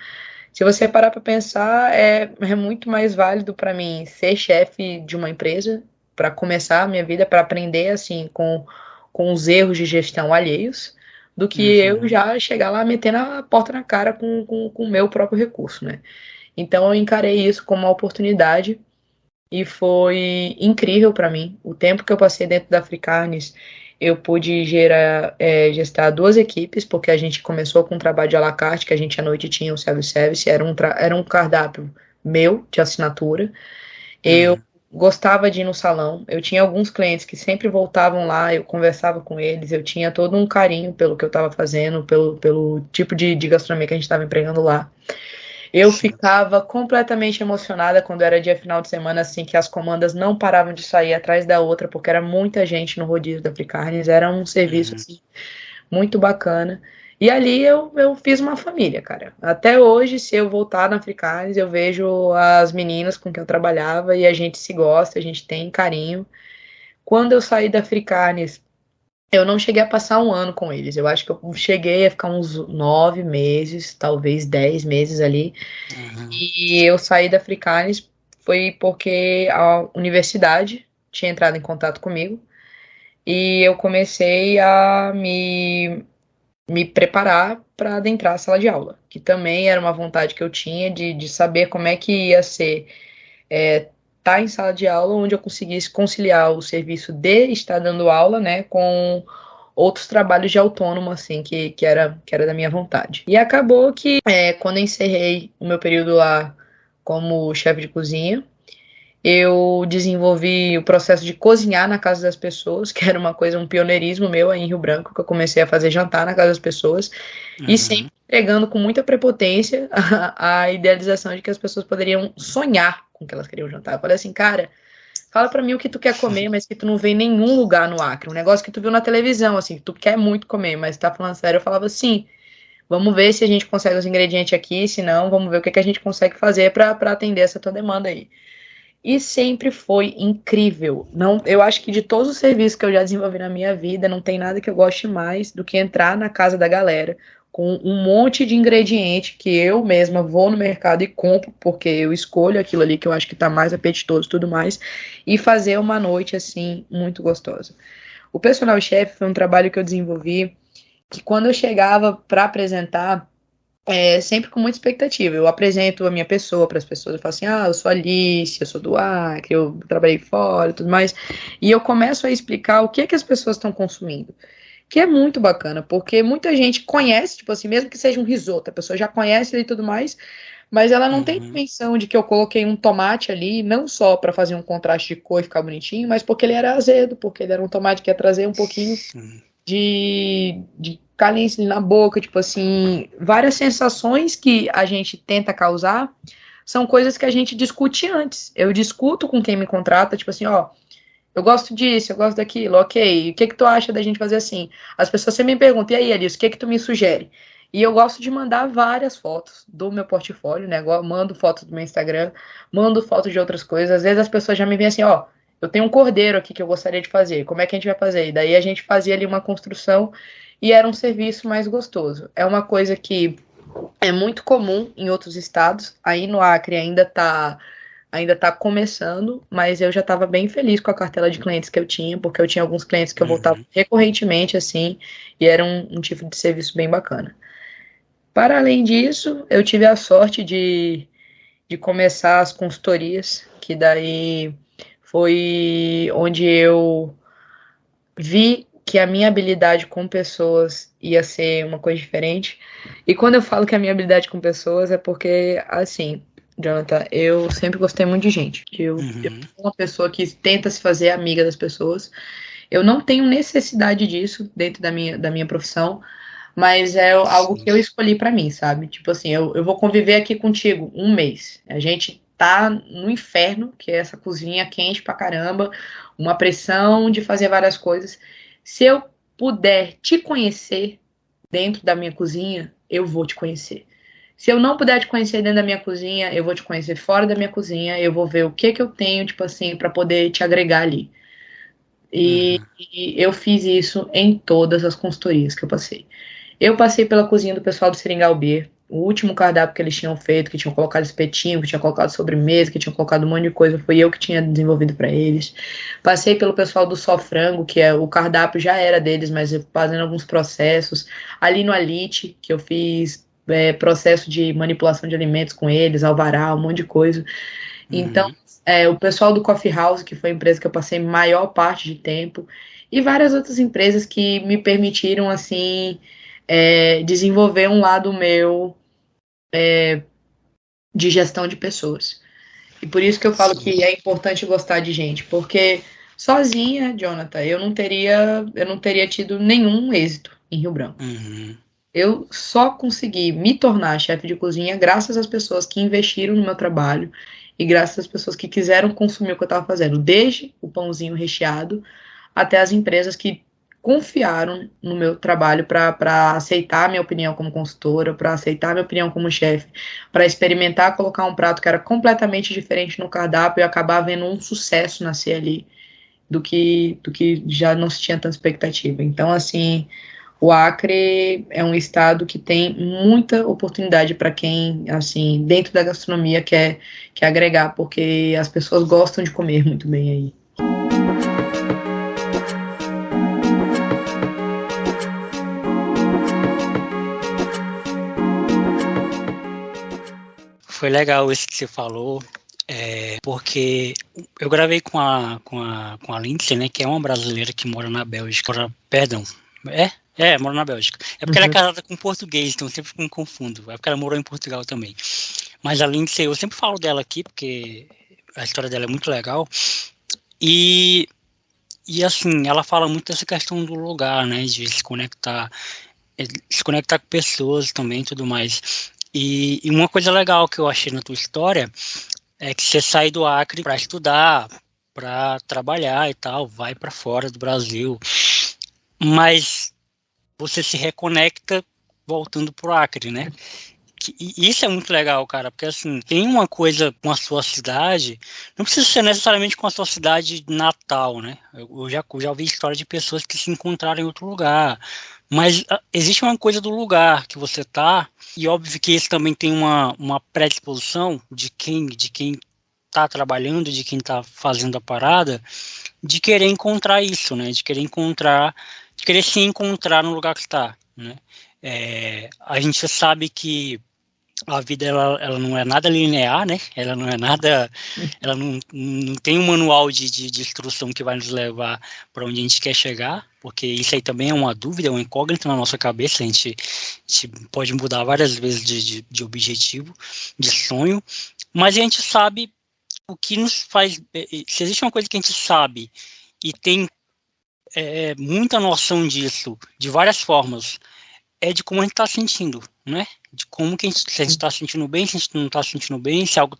Se você parar para pensar, é muito mais válido para mim ser chefe de uma empresa, para começar a minha vida, para aprender assim com os erros de gestão alheios, do que eu já chegar lá metendo a porta na cara com o meu próprio recurso, né? Então eu encarei isso como uma oportunidade e foi incrível para mim. O tempo que eu passei dentro da Africanis, eu pude gestar duas equipes, porque a gente começou com um trabalho de à la carte, que a gente à noite tinha um self-service, era um cardápio meu, de assinatura. Eu gostava de ir no salão. Eu tinha alguns clientes que sempre voltavam lá, eu conversava com eles, eu tinha todo um carinho pelo que eu estava fazendo, pelo tipo de gastronomia que a gente estava empregando lá. Eu ficava completamente emocionada quando era dia final de semana, assim, que as comandas não paravam de sair atrás da outra, porque era muita gente no rodízio da Fricarnes, era um serviço, assim, muito bacana. E ali eu fiz uma família, cara. Até hoje, se eu voltar na Fricarnes, eu vejo as meninas com quem eu trabalhava e a gente se gosta, a gente tem carinho. Quando eu saí da Fricarnes, eu não cheguei a passar um ano com eles. Eu acho que eu cheguei a ficar uns 9 meses, talvez 10 meses ali. E eu saí da Africanes foi porque a universidade tinha entrado em contato comigo e eu comecei a me preparar para adentrar a sala de aula, que também era uma vontade que eu tinha de saber como é que ia ser estar em sala de aula onde eu conseguisse conciliar o serviço de estar dando aula, né, com outros trabalhos de autônomo, assim, que era da minha vontade. E acabou que, quando eu encerrei o meu período lá como chefe de cozinha, eu desenvolvi o processo de cozinhar na casa das pessoas, que era uma coisa, um pioneirismo meu aí em Rio Branco, que eu comecei a fazer jantar na casa das pessoas, e sempre entregando com muita prepotência a idealização de que as pessoas poderiam sonhar com o que elas queriam jantar. Eu falei assim, cara, fala pra mim o que tu quer comer, mas que tu não vê em nenhum lugar no Acre. Um negócio que tu viu na televisão, assim, que tu quer muito comer, mas tá falando sério. Eu falava assim, vamos ver se a gente consegue os ingredientes aqui, se não, vamos ver o que, que a gente consegue fazer pra atender essa tua demanda aí. E sempre foi incrível. Não, eu acho que de todos os serviços que eu já desenvolvi na minha vida, não tem nada que eu goste mais do que entrar na casa da galera com um monte de ingrediente que eu mesma vou no mercado e compro, porque eu escolho aquilo ali que eu acho que tá mais apetitoso e tudo mais, e fazer uma noite assim muito gostosa. O personal chef foi um trabalho que eu desenvolvi que quando eu chegava para apresentar sempre com muita expectativa. Eu apresento a minha pessoa para as pessoas, eu falo assim, eu sou Alice, eu sou do Acre, eu trabalhei fora e tudo mais, e eu começo a explicar o que é que as pessoas estão consumindo, que é muito bacana, porque muita gente conhece, tipo assim, mesmo que seja um risoto, a pessoa já conhece ele e tudo mais, mas ela não tem dimensão de que eu coloquei um tomate ali, não só para fazer um contraste de cor e ficar bonitinho, mas porque ele era azedo, porque ele era um tomate que ia trazer um pouquinho de caliente na boca, tipo assim, várias sensações que a gente tenta causar são coisas que a gente discute antes. Eu discuto com quem me contrata, tipo assim, eu gosto disso, eu gosto daquilo, ok, o que que tu acha da gente fazer assim? As pessoas sempre me perguntam, e aí, Alice, o que que tu me sugere? E eu gosto de mandar várias fotos do meu portfólio, né? Eu mando fotos do meu Instagram, mando fotos de outras coisas. Às vezes as pessoas já me veem assim, eu tenho um cordeiro aqui que eu gostaria de fazer, como é que a gente vai fazer? E daí a gente fazia ali uma construção e era um serviço mais gostoso. É uma coisa que é muito comum em outros estados, aí no Acre ainda tá começando, mas eu já estava bem feliz com a cartela de clientes que eu tinha, porque eu tinha alguns clientes que eu voltava recorrentemente, assim, e era um tipo de serviço bem bacana. Para além disso, eu tive a sorte de começar as consultorias, que daí foi onde eu vi que a minha habilidade com pessoas ia ser uma coisa diferente. E quando eu falo que a minha habilidade com pessoas é porque, assim, Jonathan, eu sempre gostei muito de gente. Eu sou uma pessoa que tenta se fazer amiga das pessoas. Eu não tenho necessidade disso dentro da minha profissão, mas é algo que eu escolhi pra mim, sabe? Tipo assim, eu vou conviver aqui contigo um mês. A gente tá no inferno, que é essa cozinha quente pra caramba, uma pressão de fazer várias coisas. Se eu puder te conhecer dentro da minha cozinha, eu vou te conhecer. Se eu não puder te conhecer dentro da minha cozinha, eu vou te conhecer fora da minha cozinha, eu vou ver o que que eu tenho, tipo assim, pra poder te agregar ali. E eu fiz isso em todas as consultorias que eu passei. Eu passei pela cozinha do pessoal do Seringal Beer, o último cardápio que eles tinham feito, que tinham colocado espetinho, que tinham colocado sobremesa, que tinham colocado um monte de coisa, foi eu que tinha desenvolvido para eles. Passei pelo pessoal do Só Frango, que o cardápio já era deles, mas eu fazendo alguns processos. Ali no Alite, que eu fiz processo de manipulação de alimentos com eles, alvará, um monte de coisa. Então, o pessoal do Coffee House, que foi a empresa que eu passei maior parte de tempo, e várias outras empresas que me permitiram, assim, desenvolver um lado meu de gestão de pessoas. E por isso que eu falo que é importante gostar de gente, porque sozinha, Jonathan, eu não teria tido nenhum êxito em Rio Branco. Eu só consegui me tornar chefe de cozinha graças às pessoas que investiram no meu trabalho e graças às pessoas que quiseram consumir o que eu estava fazendo, desde o pãozinho recheado até as empresas que confiaram no meu trabalho para aceitar a minha opinião como consultora, para aceitar a minha opinião como chefe, para experimentar colocar um prato que era completamente diferente no cardápio e acabar vendo um sucesso nascer ali do que já não se tinha tanta expectativa. Então, assim, o Acre é um estado que tem muita oportunidade para quem, assim, dentro da gastronomia quer agregar, porque as pessoas gostam de comer muito bem aí. Foi legal isso que você falou, porque eu gravei com a Lindsay, né, que é uma brasileira que mora na Bélgica. Perdão, mora na Bélgica. É porque ela é casada com português, então eu sempre me confundo. É porque ela morou em Portugal também. Mas a Lindsay, eu sempre falo dela aqui, porque a história dela é muito legal. E assim, ela fala muito dessa questão do lugar, né, de se conectar com pessoas também e tudo mais. E uma coisa legal que eu achei na tua história é que você sai do Acre para estudar, para trabalhar e tal, vai para fora do Brasil, mas você se reconecta voltando pro Acre, né? E isso é muito legal, cara, porque assim, tem uma coisa com a sua cidade, não precisa ser necessariamente com a sua cidade natal, né? Eu já ouvi história de pessoas que se encontraram em outro lugar, mas existe uma coisa do lugar que você tá, e óbvio que isso também tem uma predisposição de quem tá trabalhando, de quem tá fazendo a parada, de querer encontrar isso, né? De querer se encontrar no lugar que está, né? A gente sabe que a vida ela não é nada linear, né? Ela não tem um manual de instrução que vai nos levar para onde a gente quer chegar, porque isso aí também é uma dúvida, é uma incógnita na nossa cabeça. A gente pode mudar várias vezes de objetivo, de sonho, mas a gente sabe o que nos faz. Se existe uma coisa que a gente sabe e tem muita noção disso, de várias formas, é de como a gente está sentindo, né? De como que se a gente está sentindo bem, se a gente não está sentindo bem, se algo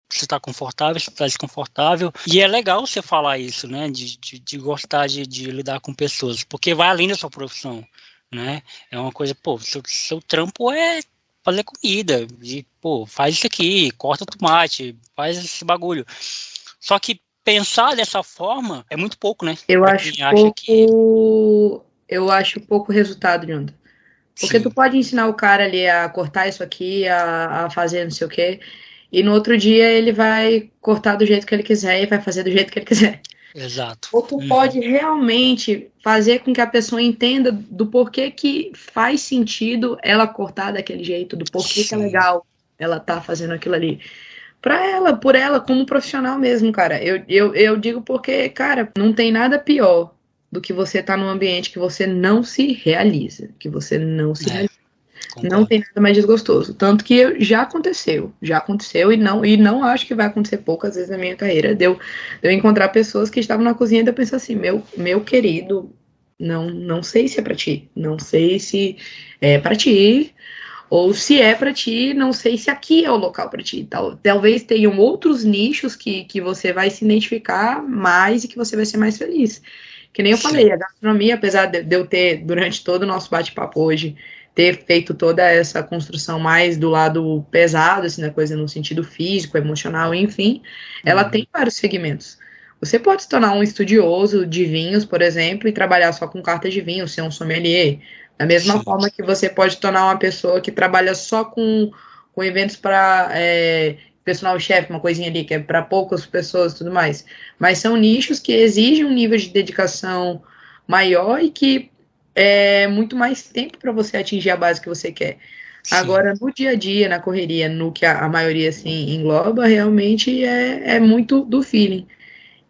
se está confortável, se está desconfortável. E é legal você falar isso, né? De gostar de lidar com pessoas, porque vai além da sua profissão, né? É uma coisa, pô, seu trampo é fazer comida, faz isso aqui, corta tomate, faz esse bagulho. Só que pensar dessa forma é muito pouco, né? Eu acho pouco resultado, Jonathan. Porque tu pode ensinar o cara ali a cortar isso aqui, a fazer não sei o quê, e no outro dia ele vai cortar do jeito que ele quiser e vai fazer do jeito que ele quiser. Exato. Ou tu pode realmente fazer com que a pessoa entenda do porquê que faz sentido ela cortar daquele jeito, do porquê que é legal ela tá fazendo aquilo ali. Por ela, como profissional mesmo, cara. Eu digo porque, cara, não tem nada pior do que você estar num ambiente que você não se realiza, que você não se realiza. Concordo. Não tem nada mais desgostoso. Tanto que já aconteceu e não acho que vai acontecer poucas vezes na minha carreira. Deu encontrar pessoas que estavam na cozinha e eu pensar assim, meu querido, não sei se é pra ti, não sei se é pra ti, ou se é pra ti, não sei se aqui é o local pra ti. Talvez tenham outros nichos que você vai se identificar mais e que você vai ser mais feliz. Que nem eu falei, a gastronomia, apesar de eu ter, durante todo o nosso bate-papo hoje, ter feito toda essa construção mais do lado pesado, assim, da coisa no sentido físico, emocional, enfim, ela tem vários segmentos. Você pode se tornar um estudioso de vinhos, por exemplo, e trabalhar só com cartas de vinho, ser um sommelier. Da mesma forma que você pode tornar uma pessoa que trabalha só com eventos para personal chef, uma coisinha ali que é para poucas pessoas e tudo mais. Mas são nichos que exigem um nível de dedicação maior e que é muito mais tempo para você atingir a base que você quer. Sim. Agora, no dia a dia, na correria, no que a maioria assim engloba, realmente é muito do feeling.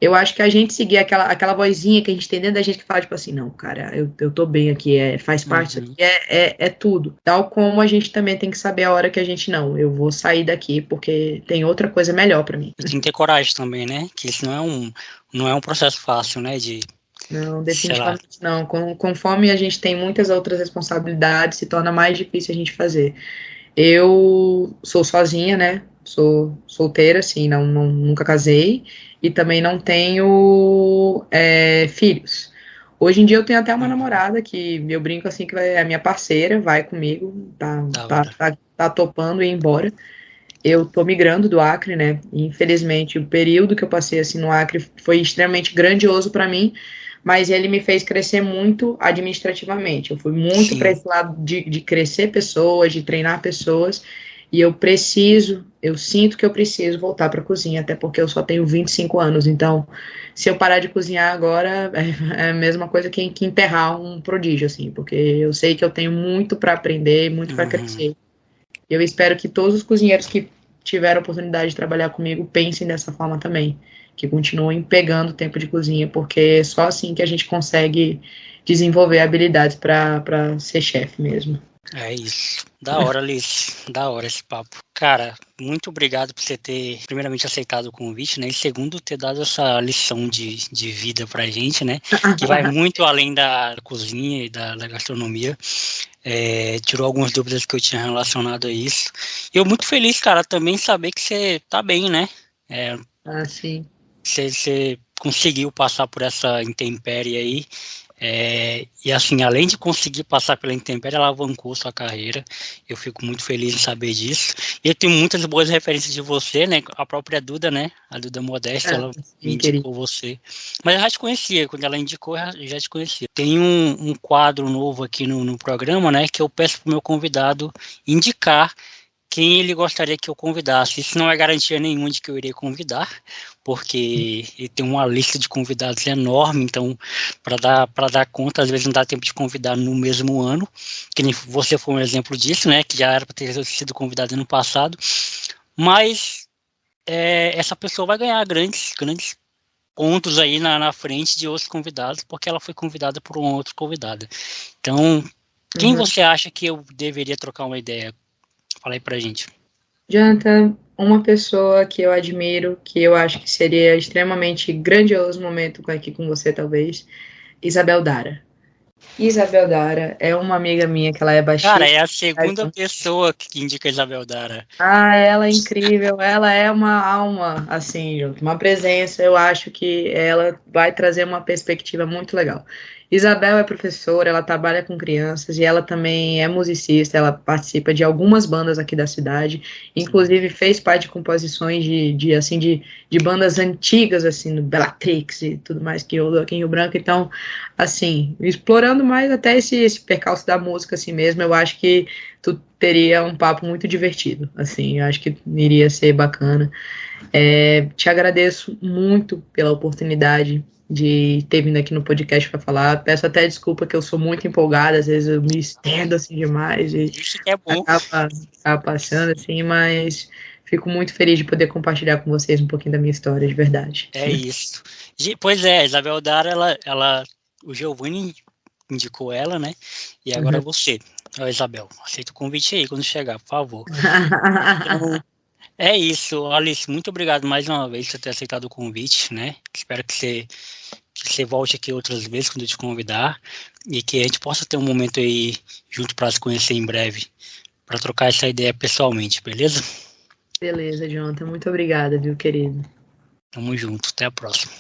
eu acho que a gente seguir aquela vozinha que a gente tem dentro da gente que fala, tipo assim, não, cara, eu tô bem aqui, faz parte, isso aqui é tudo. Tal como a gente também tem que saber a hora que a gente, não, eu vou sair daqui porque tem outra coisa melhor pra mim. E tem que ter coragem também, né? Que isso não é um processo fácil, né? Não, definitivamente não. Conforme a gente tem muitas outras responsabilidades, se torna mais difícil a gente fazer. Eu sou sozinha, né? Sou solteira, assim, nunca casei e também não tenho filhos. Hoje em dia eu tenho até uma namorada que eu brinco assim que é a minha parceira, vai comigo, tá topando ir embora. Eu tô migrando do Acre, né? E, infelizmente, o período que eu passei assim no Acre foi extremamente grandioso para mim, mas ele me fez crescer muito administrativamente. Eu fui muito para esse lado de crescer pessoas, de treinar pessoas, e eu sinto que eu preciso voltar para a cozinha, até porque eu só tenho 25 anos. Então, se eu parar de cozinhar agora, é a mesma coisa que enterrar um prodígio, assim, porque eu sei que eu tenho muito para aprender, muito para crescer. Eu espero que todos os cozinheiros que tiveram a oportunidade de trabalhar comigo pensem dessa forma também, que continuem pegando tempo de cozinha, porque é só assim que a gente consegue desenvolver habilidades para ser chefe mesmo. É isso. Da hora, Liz. Da hora esse papo. Cara, muito obrigado por você ter, primeiramente, aceitado o convite, né? E segundo, ter dado essa lição de vida pra gente, né? Que vai muito além da cozinha e da gastronomia. Tirou algumas dúvidas que eu tinha relacionado a isso. E eu muito feliz, cara, também saber que você tá bem, né? Sim. Você conseguiu passar por essa intempérie aí. E assim, além de conseguir passar pela intempérie, ela alavancou sua carreira. Eu fico muito feliz em saber disso. E eu tenho muitas boas referências de você, né? A própria Duda, né? A Duda Modesta, ela me indicou você. Mas eu já te conhecia, quando ela indicou, eu já te conhecia. Tem um quadro novo aqui no programa, né? Que eu peço pro meu convidado indicar quem ele gostaria que eu convidasse. Isso não é garantia nenhuma de que eu irei convidar, porque ele tem uma lista de convidados enorme, então para dar conta, às vezes não dá tempo de convidar no mesmo ano, que nem você foi um exemplo disso, né, que já era para ter sido convidado no passado, mas essa pessoa vai ganhar grandes pontos aí na frente de outros convidados, porque ela foi convidada por um outro convidado. Então, quem você acha que eu deveria trocar uma ideia? Fala aí pra gente. Jonathan, uma pessoa que eu admiro, que eu acho que seria extremamente grandioso momento aqui com você, talvez, Isabel Dara. Isabel Dara é uma amiga minha que ela é baixinha. Cara, é a segunda pessoa que indica a Isabel Dara. Ela é incrível, ela é uma alma, assim, uma presença, eu acho que ela vai trazer uma perspectiva muito legal. Isabel é professora, ela trabalha com crianças e ela também é musicista, ela participa de algumas bandas aqui da cidade, inclusive fez parte de composições de bandas antigas, assim, do Bellatrix e tudo mais que rolou aqui em Rio Branco, então, assim, explorando mais até esse percalço da música assim mesmo, eu acho que tu teria um papo muito divertido, assim, eu acho que iria ser bacana. Te agradeço muito pela oportunidade de ter vindo aqui no podcast para falar. Peço até desculpa que eu sou muito empolgada, às vezes eu me estendo assim demais e acaba passando assim, mas fico muito feliz de poder compartilhar com vocês um pouquinho da minha história, de verdade. É isso. Pois é, a Isabel Dara, o Giovanni indicou ela, né? E agora você. Isabel, aceita o convite aí quando chegar, por favor. Então, é isso, Alice, muito obrigado mais uma vez por ter aceitado o convite, né? Espero que você volte aqui outras vezes quando eu te convidar e que a gente possa ter um momento aí junto para se conhecer em breve, para trocar essa ideia pessoalmente, beleza? Beleza, Jonathan, muito obrigada, viu, querido? Tamo junto, até a próxima.